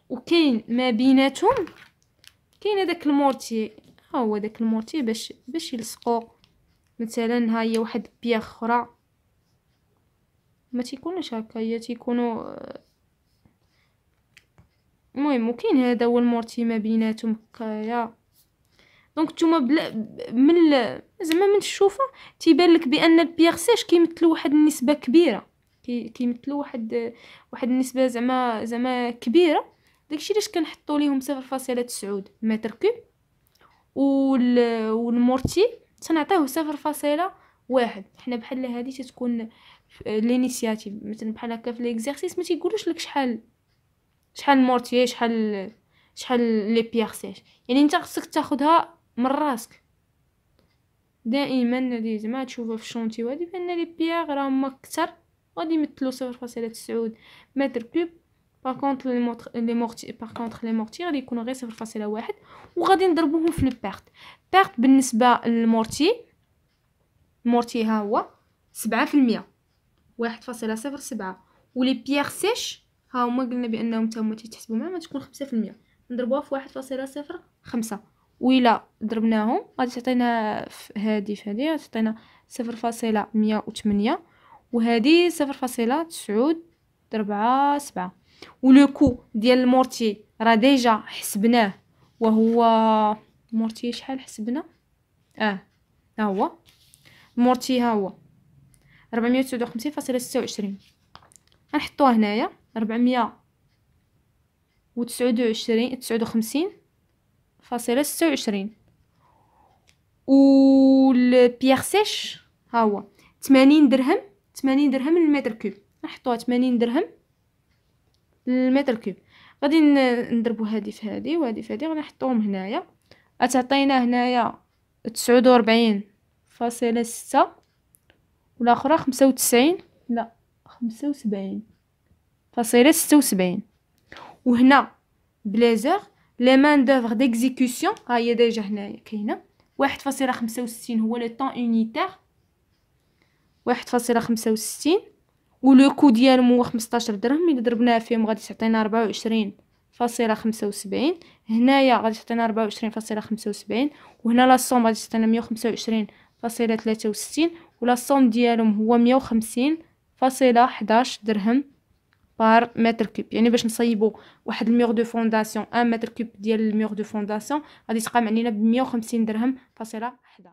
وكاين ما بيناتهم كاين هذاك المورتي. ها هو داك المورتي باش يلصقوا مثلا. ها هي واحد بيير اخرى ما تيكونوش هكا، هي تيكونوا المهم. وكاين هذا هو المورتي ما بيناتهم هكايا. دونك نتوما من زعما من الشوفه تيبان لك بان البيير سيش كيمثلوا واحد النسبه كبيره، كيمثلوا واحد النسبه زعما كبيره. داكشي علاش كنحطوا ليهم 0.9 متر كوب، والمورتي تنعطيوه 0.1. حنا بحال هذه تتكون لينيسياتيف مثلا بحال هكا في ليكزارسيس ما تيقولوش لك شحال المورتي، شحال لي بيير سيش. يعني انت خصك تاخدها من راسك دائما. زعما تشوفها في الشونتي وهادي بان لي بيير راهم اكثر غادي يمثلوا 0.9 متر كوب. باغ كونطخ لي مورتي غادي يكونوا غير 0.1، وغادي نضربوهم في البيرت. بالنسبه للمورتي، المورتي ها هو 7%، 1.07. ولي بيير سيش ها هما قلنا بانهم تما تيتحسبوا معنا تكون 5%، نضربوها في 1.05. وإلا ضربناهم غادي تعطينا هذه تعطينا 0.108، وهذه 0.947. ولو كو ديال المورتي راه ديجا حسبناه وهو مورتي شحال حسبنا؟ ها هو مورتي، ها هو 459.26. غنحطوه هنايا 459.26. و البيير سيش ها هو 80 درهم. 80 درهم للمتر كوب. نحطوها 80 درهم للمتر كوب. غادي نضربوا هذه في هذه وهذه في هذه، غادي نحطوهم هنايا. غتعطينا هنايا 49.6 والاخرى 95 لا 75.76. وهنا بليزر لي مان دوفر ديكزيكسيون ها هي ديجا هنايا كاينه 1.65 هو لو طون يونيتير 1.65. ولو كو ديالهم هو 15 درهم. الا ضربناه فيهم غادي تعطينا 24.75. هنايا غادي تعطينا 24.75. وهنا لا صوم غادي تعطينا 125.63. ولا صوم ديالهم هو 150.11 درهم بار متر كوب. يعني باش نصيبوا واحد الميغ دو فونداسيون 1 متر كوب ديال الميغ دو فونداسيون غادي تقام علينا ب 150 درهم فاصله 11.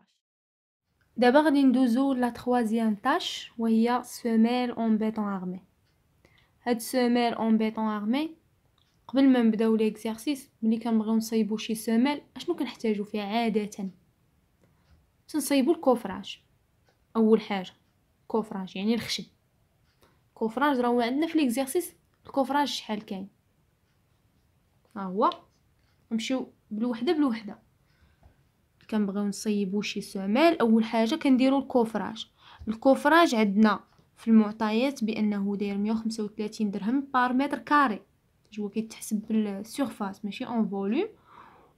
دابا غادي ندوزو لا تروازيام تاش وهي سوميل اون بيتون ارمي. هاد سوميل اون بيتون ارمي قبل ما نبداو ليكزارسيس ملي كنبغيو نصايبو شي سوميل اشنو كنحتاجو فيها عاده؟ تنصايبو الكوفراج. اول حاجه كوفراج يعني الخشب. كوفراج راهو عندنا في ليكزارسيس الكوفراج شحال كاين ها هو. نمشيو بالوحده بالوحده. كنبغيو نصيبو شي سوميل اول حاجه كنديرو الكوفراج. الكوفراج عندنا في المعطيات بانه داير 135 درهم بار متر كاري. هو كيتحسب بالسورفاس ماشي اون فوليوم.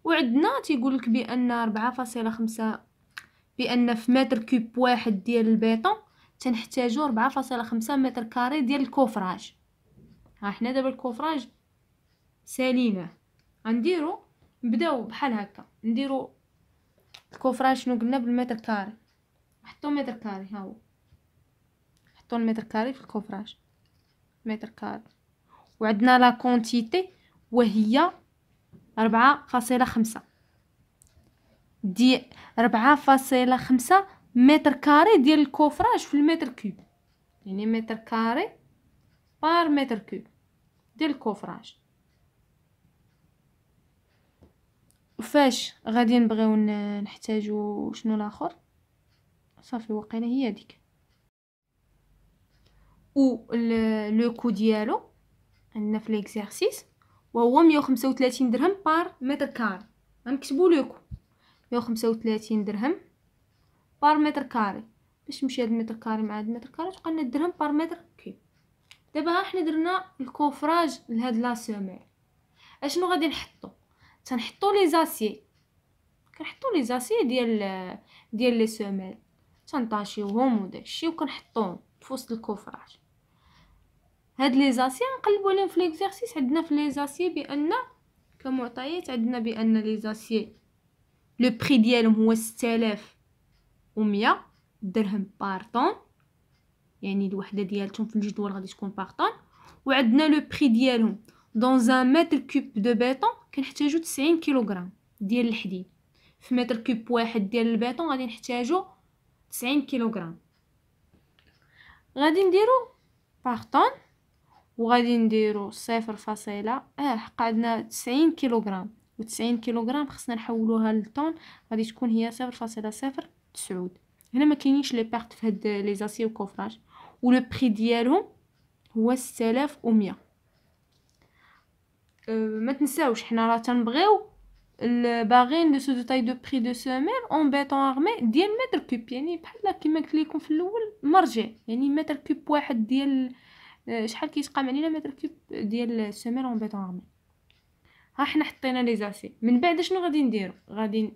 وعندنا تيقول لك بان 4.5 بان في متر كوب واحد ديال البيطون تنحتاجو 4.5 متر كاري ديال الكوفراج. ها حنا دابا الكوفراج ساليناه غنديرو نبداو بحال هكا نديرو الكوفراج شنو قلنا بالمتر كاري. نحطو متر كاري ها هو. نحطو المتر كاري في الكوفراج متر كاري. وعندنا لا كونتيتي وهي 4.5 دي 4.5 متر كاري ديال الكوفراج في المتر كوب. يعني متر كاري بار متر كوب ديال الكوفراج. وفاش غادي نبغيو نحتاجو شنو الاخر صافي وقيله هي ديك. و لو كو ديالو عندنا في ليكزارسيس وهو 135 درهم بار متر كاري. غنكتبو لو كو 135 درهم بار متر كاري. باش نمشي هاد المتر كاري مع هاد المتر كاري تبقى لنا الدرهم بار متر كوب. دابا ها حنا درنا الكوفراج لهاد لا سوميل. اشنو غادي نحطو؟ تنحطو لي زاسيي. كنحطو لي زاسيي ديال لي سوميل تنطاشيوهم وداكشي وكنحطوهم في وسط الكوفراج. هاد لي زاسيي نقلبوا عليهم في ليكزارسيس. عندنا في لي زاسيي بان كمعطيات عندنا بان لي زاسيي لو بري ديالهم هو 6100 درهم بار طون. يعني الوحده ديالتهم في الجدول غادي تكون بار طون. وعندنا لو بري ديالهم دون ان متر كوب دو بيطون كنحتاجو 90 كيلوغرام ديال الحديد. في متر كوب واحد ديال البيطون غادي نحتاجو 90 كيلوغرام. غادي نديرو بار طون وغادي نديرو 0.، حق عندنا 90 كيلوغرام و90 كيلوغرام خصنا نحولوها للطون غادي تكون هي 0.09. هنا ما كاينينش لي بارت في هاد لي زاسي وكوفراج. ولو بري ديالهم هو 6100. ما تنساوش حنا راه تنبغيو باغيين لو سو دو تاي دو بري دو سوميل اون بيطون ارمي ديال متر كوب. يعني بحال كيما قلت لكم في الاول مرجع. يعني متر كوب واحد ديال شحال كيتقام علينا متر كوب ديال سوميل اون بيطون ارمي. ها حنا حطينا لي زاسي. من بعد شنو غادي نديرو؟ غادي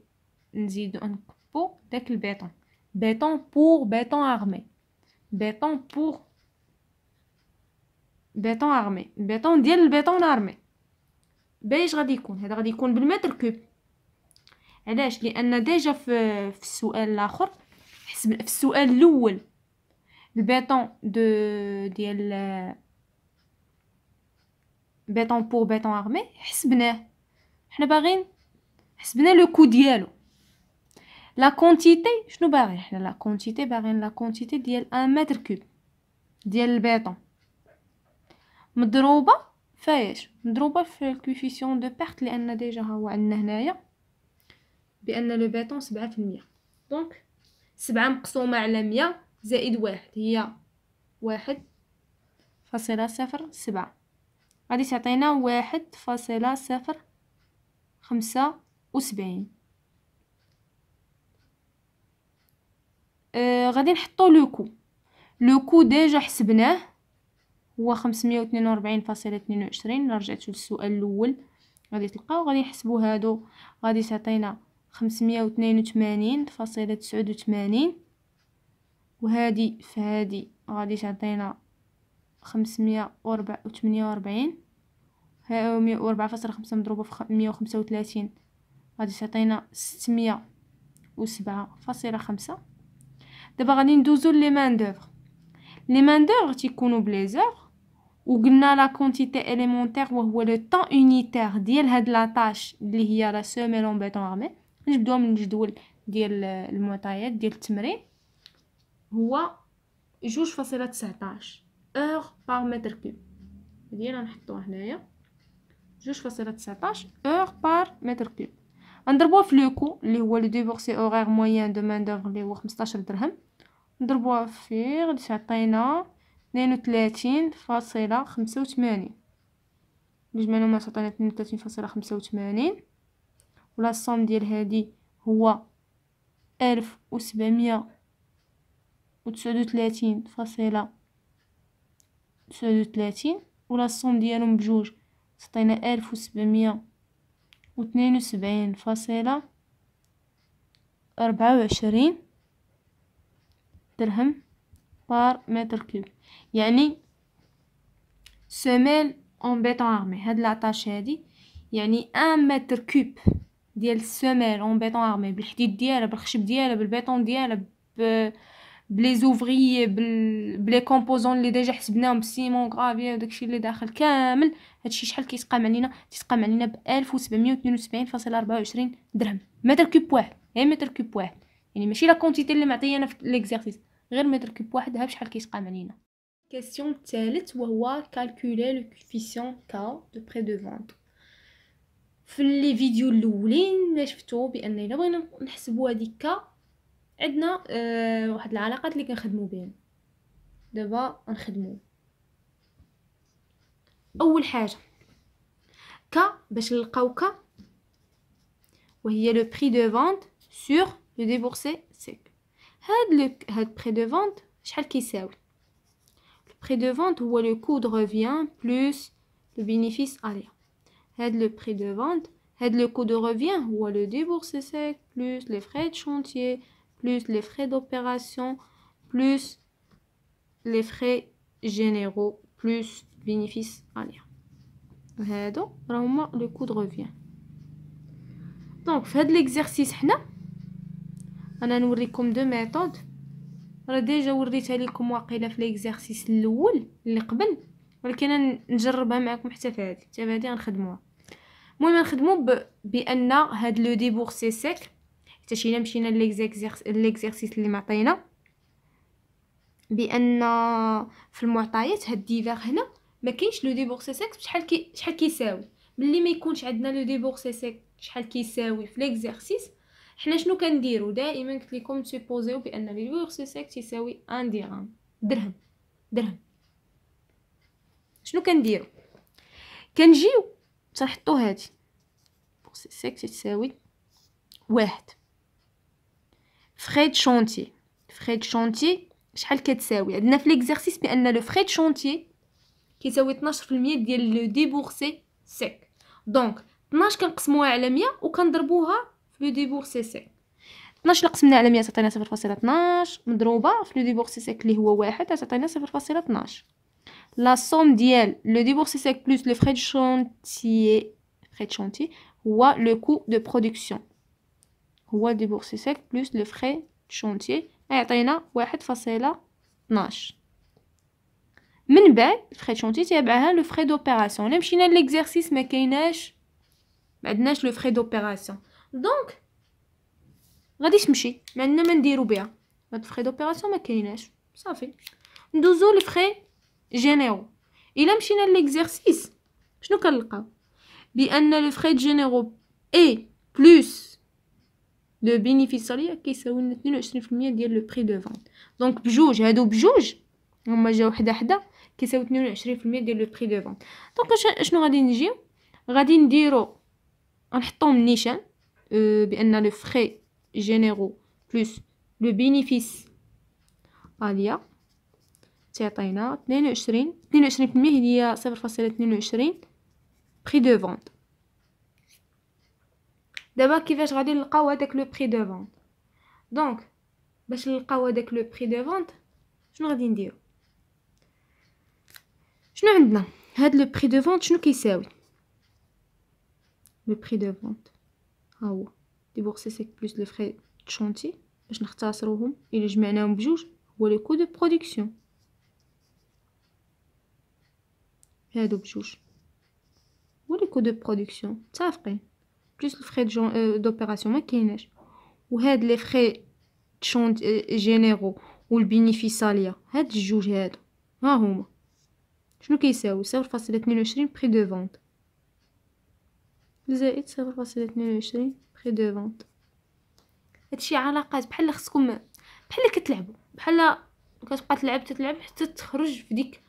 نزيدو نكبو داك البيطون. بيطون بور بيطون ارمي. بيطون بور بيطون ارمي. البيطون ديال البيطون ارمي باش غادي يكون هذا غادي يكون بالمتر كوب. علاش؟ لان ديجا في السؤال الاخر حسب في السؤال الاول البيطون ديال بيطون بور بيطون ارمي حسبناه. حنا باغيين حسبنا لو كو ديالو. لا كونتيتي شنو باغي حنا؟ لا كونتيتي باغيين لا كونتيتي ديال 1 متر كوب ديال البيطون مضروبه فايش؟ مضروبه في الكوفيسيون دو بيرت، لان ديجا ها هو عندنا هنايا بان لو بيطون 7%. دونك 7 مقسومه على 100 زائد 1 هي 1.07، غادي تعطينا 1.075. غادي نحطو لو كو ديجا حسبناه هو 542.22. رجعت للسؤال الاول غادي تلقاو، غادي نحسبو هادو، غادي تعطينا 582.89، وهادي فهادي غادي تعطينا 548. 4.5 مضروبة في 135 غادي تعطينا 607.5. دابا غادي ندوزو لي مان دوفر. لي مان دوفر تيكونوا بليزور، وقلنا لا كونتيتي اليمونتير وهو لو طون يونيتير ديال هاد لا طاش اللي هي لا سوميل اون بيطون ارمي. نبداو من الجدول ديال المعطيات ديال التمرين، هو 2.19 اور بار متر كوب. ديالنا نحطوه هنايا 2.19 اور بار متر كوب. نضربوه في لو كو اللي هو لو ديبورسي اورير موين دو مان دوفر اللي هو 15 درهم، نضربوها فيه غادي تعطينا 32.85. بجمعنا ما تعطينا 32.85، ولا الصوم ديال هادي هو 1739.39، ولا الصوم ديالهم بجوج تعطينا 1772.24 درهم بار متر كوب. يعني سميل اون بيطون ارمي هاد لاطاش هادي، يعني 1 متر كوب ديال السميل اون بيطون ارمي بالحديد ديالها بالخشب ديالها بالبيطون ديالها بلي زوفري بلي كومبوزون اللي ديجا حسبناهم بالسيمون غرافيا وداكشي اللي داخل كامل، هادشي شحال كيتقام علينا؟ تيتقام علينا ب 1772.24 درهم متر كوب واحد. هي متر كوب واحد، يعني ماشي لا كونتيتي اللي معطيانا في ليكزارسيس، غير متر كوب واحد. ها بشحال كيتقام علينا. كيسيون الثالث وهو كالكولي لو كوفيسيون كا دو بري دو فونت. في لي فيديو الاولين شفتو بان الا بغينا نحسبوا هذيك كا عندنا واحد العلاقات اللي كنخدموا بهم. دابا نخدموا اول حاجه كا باش نلقاو كا، وهي لو بري دو فونت سور لو ديبورسي سيك. هاد بري دو فونت شحال كيساوي؟ لو بري دو فونت هو لو كو دو ريفيان بلس لو بينيفيس اليا. هاد لو بري دو فونت، هاد لو كو دو ريفيان هو لو ديبورسي سيك بلس لي فري دو شونتيي plus les frais d'opération plus les frais généraux plus bénéfice alliés. هادو راه هما لو كو دو ريفيان. دونك في هاد ليكزارسيس حنا انا نوريكم دو ميثود، راه ديجا وريتها لكم واقيلا في ليكزارسيس الاول اللي قبل، ولكن انا نجربها معكم حتى في هادي غنخدموها. المهم نخدموا بان هاد لو ديبورسي سيك حتى مشينا ليكزارسيس اللي معطينا، بان في المعطيات هاد ديفير هنا ما كاينش لو ديبورسي سيك شحال كيساوي. ملي ما يكونش عندنا لو ديبورسي سيك شحال كيساوي في ليكزارسيس، حنا شنو كنديروا؟ دائما قلت لكم سوبوزيو بان لو ديبورسي سيك تساوي 1 درهم. شنو كنديروا؟ كنجيو تنحطوا هادي بورسي سيك تساوي 1 فري دو شونتيي شحال كتساوي؟ عندنا في ليكزارسيس بان لو فري دو شونتيي كيساوي 12% ديال لو ديبورسي سيك. دونك 12 كنقسموها على 100 وكنضربوها في لو ديبورسي سيك. 12 اللي قسمنا على 100 تعطينا 0.12 مضروبه في لو ديبورسي سيك اللي هو 1 تعطينا 0.12. لا سوم ديال لو ديبورسي سيك بلس لو فري دو شونتيي هو لو كو دو برودكسيون، هو ديبورسي سيك بلس لو فري دو شونتيي يعطينا 1.12. من بعد الفري دو شونتيي تابعها لو فري دوبيراسيون. الا مشينا ليكزارسيس ما كايناش، ما عندناش لو فري دوبيراسيون، دونك غادي تمشي، ما عندنا ما نديرو بها، هاد الفخي دوبيراسيون ما كايناش، صافي ندوزو لفخي جينيرو. الا مشينا ليكزارسيس شنو كنلقاو؟ بان لو فخي جينيرو اي بلوس لو بينيفيسياريا كيساوي لنا 22% ديال لو بري دو فونت. دونك بجوج هادو بجوج هما جاو حدا حدا كيساوي 22% ديال لو بري دو فونت. دونك شنو غادي نجيو؟ غادي نديرو غنحطوهم نيشان بان لو فخي جينيرو بلوس لو بينيفيس اليا تعطينا 22% هي 0.22 بري دو فونت. دابا كيفاش غادي نلقاو هذاك لو بري دو فونت؟ دونك باش نلقاو هذاك لو بري دو فونت شنو غادي نديرو؟ شنو عندنا هاد لو بري دو فونت شنو كيساوي؟ لو بري دو فونت ها هو ديبورسي سيك بلوس لو فري شونتي باش نختصروهم الا جمعناهم بجوج هو لو كو دو برودكسيون، هادو بجوج هو لو كو دو برودكسيون متفقين، بلوس الفخي دوبيراسيون ما كايناش، وهاد لي فخي شونت جينيرو والبينيفيساليا هاد الجوج هادو ها هما شنو كيساوي 0.22 بري دو فونت زائد 0.22 بري دو فونت. هادشي علاقات بحال خصكم بحال كتلعبوا بحال كتبقى تلعب حتى تخرج في ديك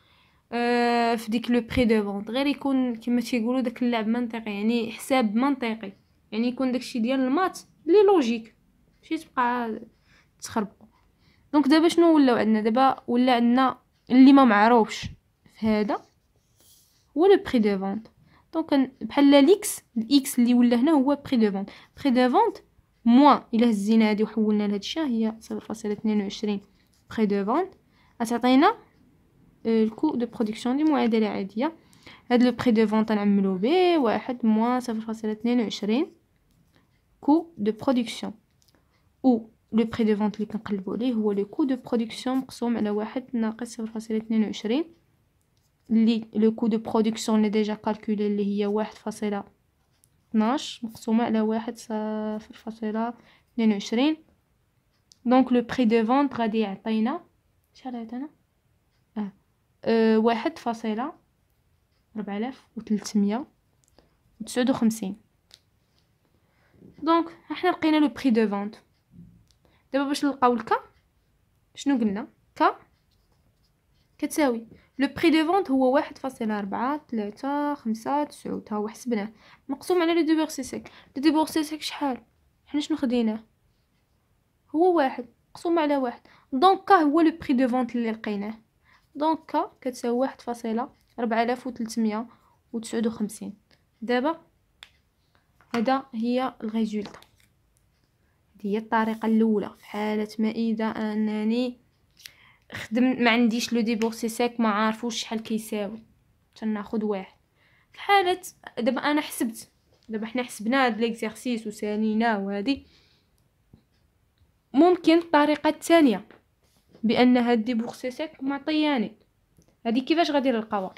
في ديك لو بري دو فونت، غير يكون كما تيقولوا داك اللعب منطقي، يعني حساب منطقي، يعني يكون داكشي ديال المات لي لوجيك ماشي تبقى تخربقوا. دونك دابا شنو ولاو عندنا؟ دابا ولا عندنا اللي ما معروفش في هذا هو لو بري دو فونت. دونك بحال الاكس اللي ولا هنا هو بري دو فونت. بري دو فونت موان الا هزينا هادي وحولنا لهادشي هي 0.22 بري دو فونت غتعطينا الكو دو برودكسيون دي معادله عاديه. هاد لو بري دو فونت نعملو به 1 موان 0.22 كو دو برودكسيون، او لو بري دو فونت اللي كنقلبو عليه هو لو كو دو برودكسيون مقسوم على 1 ناقص 0.22 اللي لو كو دو برودكسيون اللي ديجا كالكولي اللي هي 1.12 مقسومه على 1.22. دونك لو بري دو فونت غادي يعطينا شحال عطينا 1.4359. دونك احنا لقينا لو بري دو فونت. دابا باش نلقاو الكا شنو قلنا؟ كا كتساوي لو بري دو فونت هو 1.4359 ها هو حسبناه مقسوم على لو ديبورسي سيك. لو ديبورسي سيك شحال؟ حنا شنو خديناه؟ هو 1 مقسوم على 1. دونك كا هو لو بري دو فونت اللي لقيناه. دونك كا كتساوي 1.4359. دابا هذا هي الريزولطا، هذه هي الطريقه الاولى في حاله ما اذا انني خدم ما عنديش لو ديبورسي سيك ما عارفوش شحال كيساوي تناخذ 1. في حاله دابا انا حسبت، دابا حنا حسبنا هاد ليكزارسيس وساليناه وهادي، ممكن الطريقه الثانيه بان هاد ديبورسي سيك معطياني هادي كيفاش غادي نلقاوها؟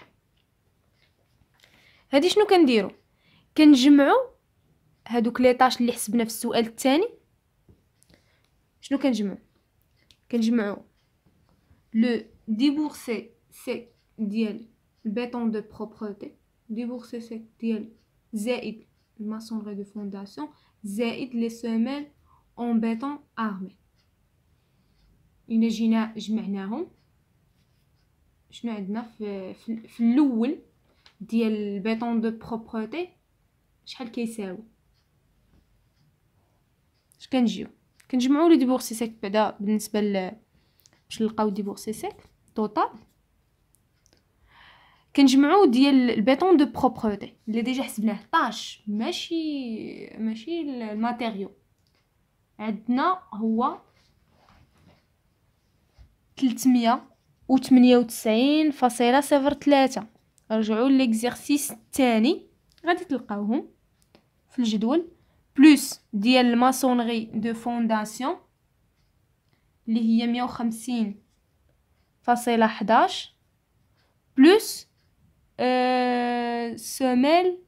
هادي شنو كنديرو؟ كنجمعو هادوك لي طاش اللي حسبنا في السؤال الثاني. شنو كنجمعو لو ديبورسي سيك ديال البيتون دو بروبرتي، ديبورسي سيك ديال زائد الماسونري دو فونداسيون زائد لي سيمين اون بيتون ارمي. الا جينا جمعناهم شنو عندنا في الاول ديال البيتون دو بروبرتي شحال كيساوي؟ اش كنجمعوا لي ديبورسي سيك بعدا بالنسبه باش نلقاو ديبورسي سيك توتال كنجمعوا ديال البيتون دو بروبرتي اللي ديجا حسبناه طاش ماشي الماتيريو. عندنا هو 398.03. رجعوا ليكزارسيس الثاني غادي تلقاوهم في الجدول بلس ديال الماسونري دو فونداسيون اللي هي 150.11 بلس سيميل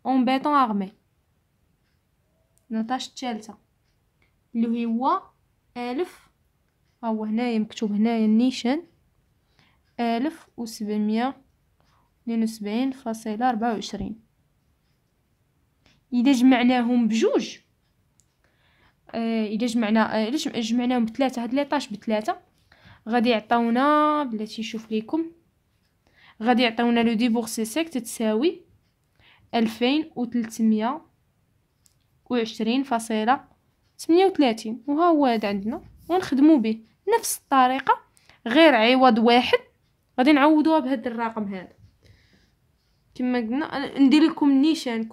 اون بيتون ارمي لاطاش الثالثة اللي هو 1000. هو هنايا مكتوب هنايا النيشان 1772.24. اذا جمعناهم بجوج، اذا جمعناهم بثلاثة، هاد ليطاش بثلاثة غادي يعطيونا، بلاتي نشوف ليكم، غادي يعطيونا لو ديبورسي سيك تتساوي 2320.38. وها هو هذا عندنا ونخدمو به نفس الطريقة، غير عوض واحد غادي نعوضوها بهذا الرقم هذا. كما قلنا ندير لكم نيشان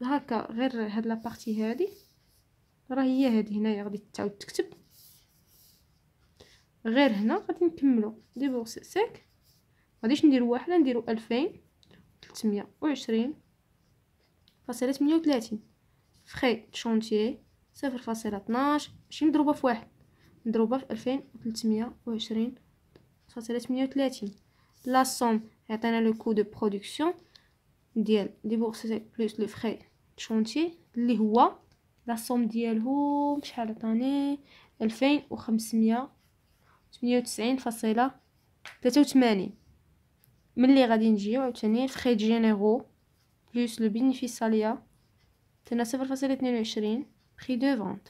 هكا، غير هاد لابارتي هذه راه هي هذه هنايا غادي تعاود تكتب، غير هنا غادي نكملو ديبورسي سيك، غاديش نديرو واحد، نديرو 2320.38. فخي شونتيي 0.12، ماشي مضروبة في واحد، مضروبة في 2320.38. لا سوم يعطينا لو كو دو برودكسيون ديال ديبورسي سيك بلس لو فخي شونتيي اللي هو لا سوم ديالهم شحال عطاني 2598.83. ملي غادي نجيو عاوتاني الفخي جينيرو بلس لو بينيفيس ساليا تنا 0.22 prix de vente.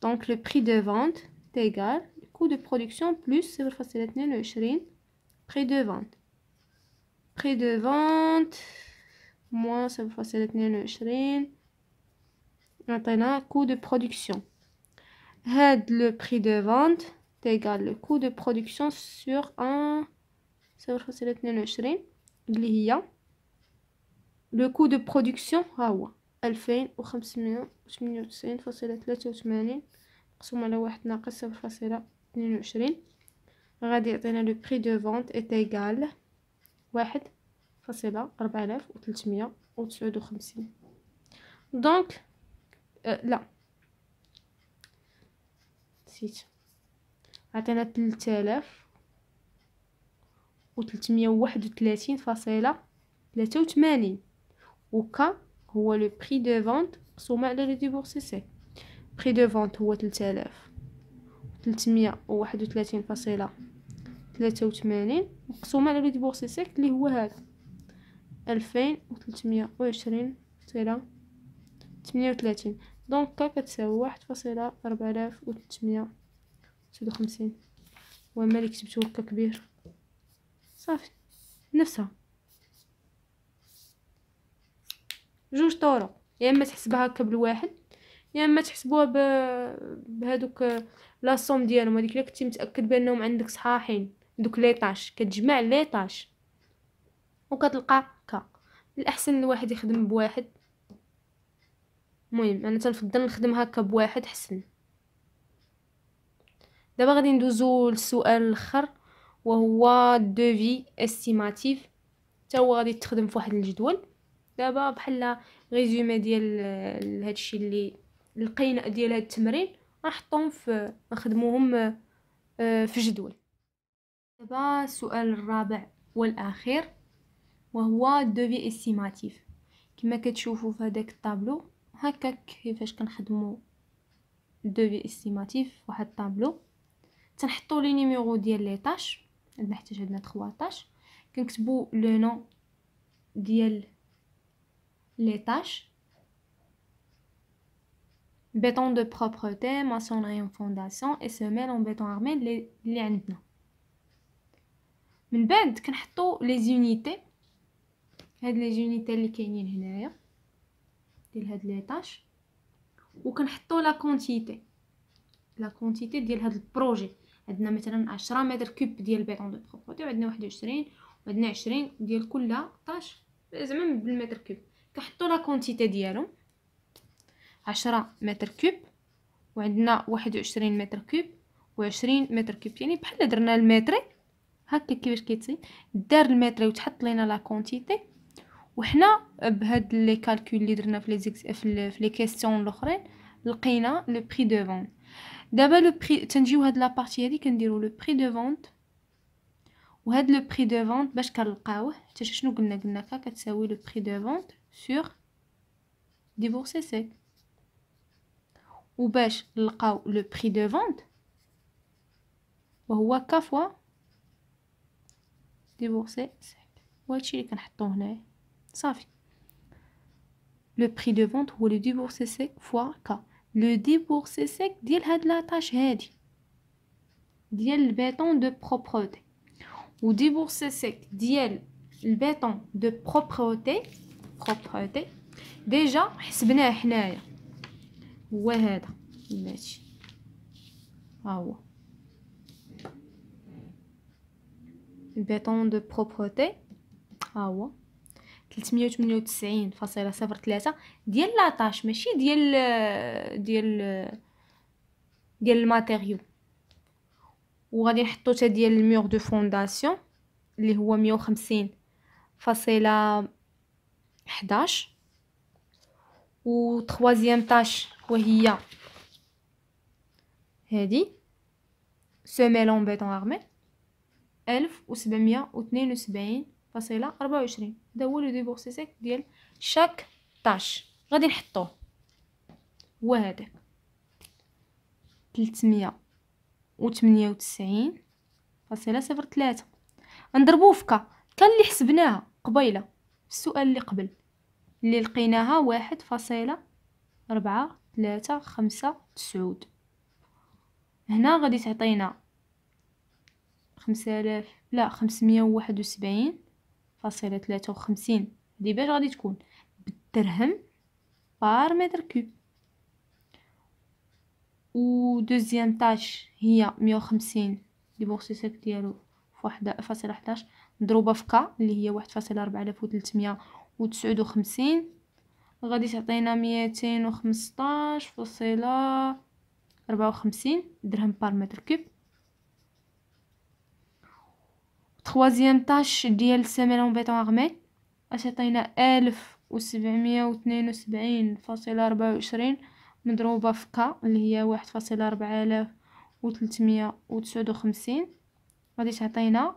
Donc le prix de vente est égal au coût de production plus 0.22 prix de vente. Prix de vente moins 0.22 maintenant coût de production. Had le prix de vente est égal le coût de production sur un 0.22 اللي هي لو كو دو برودكسيون ها هو 2598.83 مقسوم على واحد ناقص 0.22 غادي يعطينا لو بري دو فونت ايت ايغال 1.4359. دونك لا نسيت، عطينا 3331.83. وكا هو لو بري دو فونت مقسومة على لو ديبورسي سي. بري دو فونت هو 3331.83 مقسومة على لو ديبورسي سي اللي هو هذا 2320.38. دونك كا كتساوي 1.4359. وما اللي كتبتو هكا كبير صافي نفسها. جوج طرق، يا اما تحسبها هكا بالواحد، يا اما تحسبوها بهذوك لا صوم ديالهم، هذيك اللي كنتي متاكد بانهم عندك صحاحين، دوك لي طاش كتجمع لي طاش وكتلقى كا. الاحسن الواحد يخدم بواحد، المهم انا تنفضل نخدم هكا بواحد حسن. دابا غادي ندوزو للسؤال الاخر وهو دوفي استيماتيف، حتى هو غادي تخدم في واحد الجدول. دابا بحال ريزومي ديال هادشي اللي لقينا ديال هاد التمرين نحطهم في نخدموهم في جدول. دابا السؤال الرابع والاخير وهو دوفي استيماتيف. كما كتشوفوا في هذاك الطابلو هكاك كيفاش كنخدموا دوفي استيماتيف واحد الطابلو. تنحطوا لي نيميرو ديال لي طاش، نحتاج عندنا 3 طاش، كنكتبوا لو نون ديال لي طاش، béton de propreté, maçonnerie en fondation et semelle en béton armé اللي عندنا. من بعد كنحطوا لي زونيتي، هاد لي زونيتي اللي كاينين هنايا ديال هاد لي طاش، وكنحطوا لا كونتيتي ديال هاد البروجي. عندنا مثلا 10 متر كوب ديال بيطون دو بروبرتي، وعندنا 21 وعندنا 20 ديال كل طاش زعما بالمتر كوب. كنحطوا لا كونتيتي ديالهم 10 متر كوب، وعندنا 21 متر كوب و20 متر كوب، يعني بحال درنا المتري هكا كيفاش كيتصيب دار المتري وتحط لينا لا كونتيتي. وحنا بهاد لي كالكول اللي درنا في لي كيسيون الاخرين لقينا لو بري دو فونت. دابا لو بري تنجيو هاد لابارتي هادي كنديروا لو بري دو فونت، وهاد لو بري دو فونت باش كنلقاوه حتى شنو قلنا كا كتساوي لو بري دو فونت سور ديبورسي سيك. وباش نلقاو لو بري دو فونت وهو ك فوا ديبورسي سيك، وهادشي اللي كنحطو هنايا صافي. لو بري دو فونت هو لو ديبورسي سيك فوا ك. لو ديبورسي سيك ديال هاد لاطاش هادي ديال البيطون دو بروبرتي، و ديبورسي سيك ديال البيطون دو بروبرتي ديجا حسبناه حنايا، هو هذا ماشي، ها هو البيطون دو بروبرتي، ها هو 398.03 ديال لاطاش، ماشي ديال الماتيريو. وغادي نحطو حتى ديال المور دو فونداسيون اللي هو 150.11. و تخوازيام تاش وهي هادي سوميل اون بيطون ارمي 1772.24. هذا هو لو ديبورسي سيك ديال شاك طاش. غادي نحطوه هو هذاك 398.03. نضربوه في كا اللي حسبناها قبيله في السؤال اللي قبل، اللي لقيناها 1.4359. هنا غادي تعطينا 571.53. هادي باش غادي تكون بالدرهم بار متر كوب. و دوزيام تاش هي 150 ديبورسي سيك ديالو في 1.11 مضروبه في كا اللي هي 1.4359، غادي تعطينا 215.54 درهم بار متر كوب. تخوازيام تاش ديال سيميلون بيطون ارمي اش عطينا 1772.24 مضروبه في كا اللي هي 1.4359، غادي تعطينا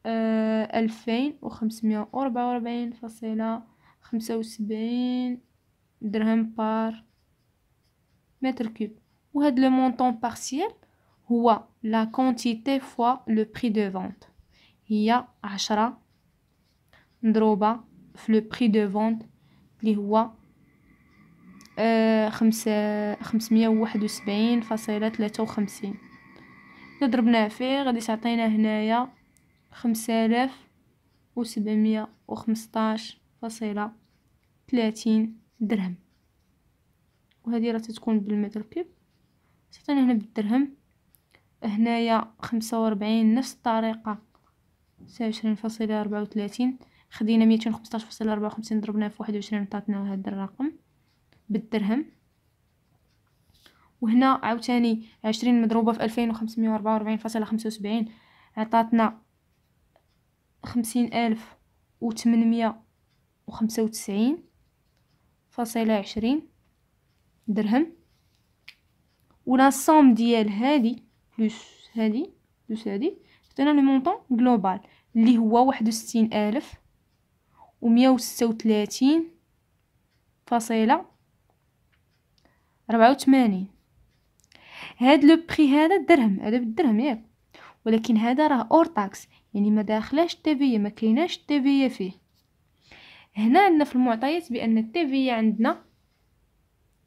2544.75 درهم بار متر كوب. وهاد لو مونطون بارسيال هو لا كونتيتي فوا لو بري دو فونت، هي 10 مضروبه في لو بري دو فونت اللي هو 571.53. اذا ضربناه فيه غادي تعطينا هنايا 5715.30 درهم. وهذه راه تتكون بالمتر كوب، تعطينا هنا بالدرهم. هنايا 45 نفس الطريقه 29.34. خدينا 215.54 ضربناه في 21 عطاتنا هذا الرقم بالدرهم. وهنا عاوتاني 20 مضروبه في 2544.75 عطاتنا 50,895.20 درهم. ولا الصوم ديال هادي بلس هادي عطينا لو مونطون جلوبال اللي هو 61,136.84. هاد لو بري هذا الدرهم، هذا بالدرهم ياك، ولكن هذا راه اور تاكس، يعني ما داخلاش التيفيه، ما كايناش التيفيه فيه. هنا عندنا في المعطيات بان التيفيه عندنا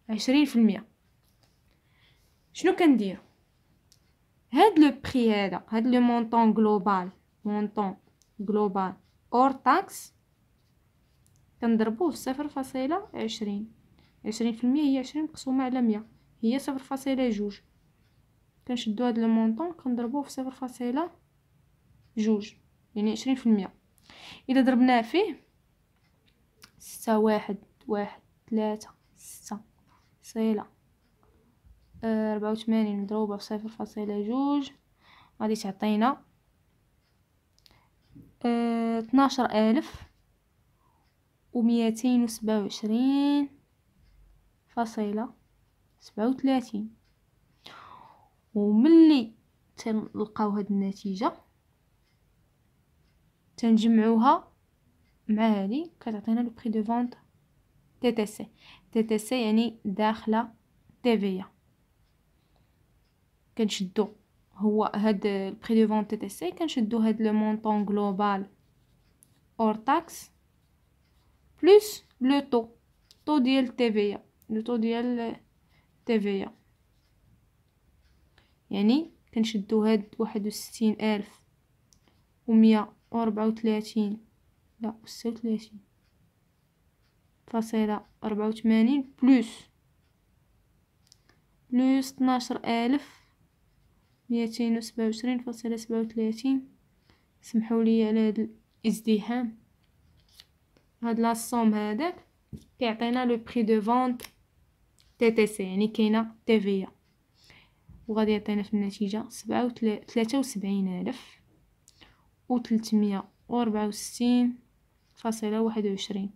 20%. شنو كندير؟ هاد لو بري هذا، هاد لو مونطون جلوبال اور تاكس كنضربوه في 0.20. 20% هي 20 مقسومه على 100 هي 0.2. كنشدو هاد لو مونطون كنضربوه في 0.2 يعني 20%. اذا ضربناه فيه 6,1,1,3,6,84 مضروبه في 0.2 غادي تعطينا 12,227.37. وملي تنلقاو هاد النتيجه تنجمعوها مع هذه كتعطينا لو بري دو فونت تي تي سي يعني داخله تيفيا. كنشدو هو هاد البري دو فونت تي سي، كنشدو هاد لو مونطون غلوبال اور تاكس بلس لو طو ديال تي لو طو ديال تي يعني كنشدو هاد 61,134 لا 36.84 بلس 12,227.37. سمحولي على هاد الازدحام. هاد لاصوم هذاك كيعطينا لو بري دو فونت تي سي، يعني كاينه تي وغادي يعطينا في النتيجه 73,364.21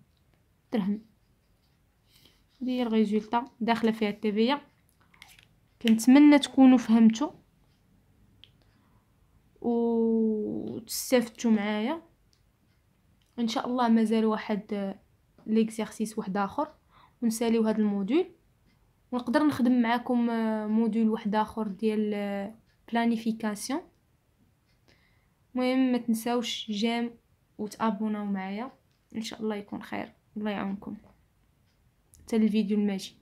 درهم. هذه هي الريزولطا داخله فيها التي. كنتمنى تكونوا فهمتوا وتستافدتوا معايا ان شاء الله. مازال واحد ليكزارسيس واحد اخر ونساليو هذا الموديول، ونقدر نخدم معكم موديول واحد اخر ديال بلانيفيكاسيون. المهم ما تنساوش جيم وتابوناو معايا، ان شاء الله يكون خير. الله يعاونكم. حتى الفيديو الماجي.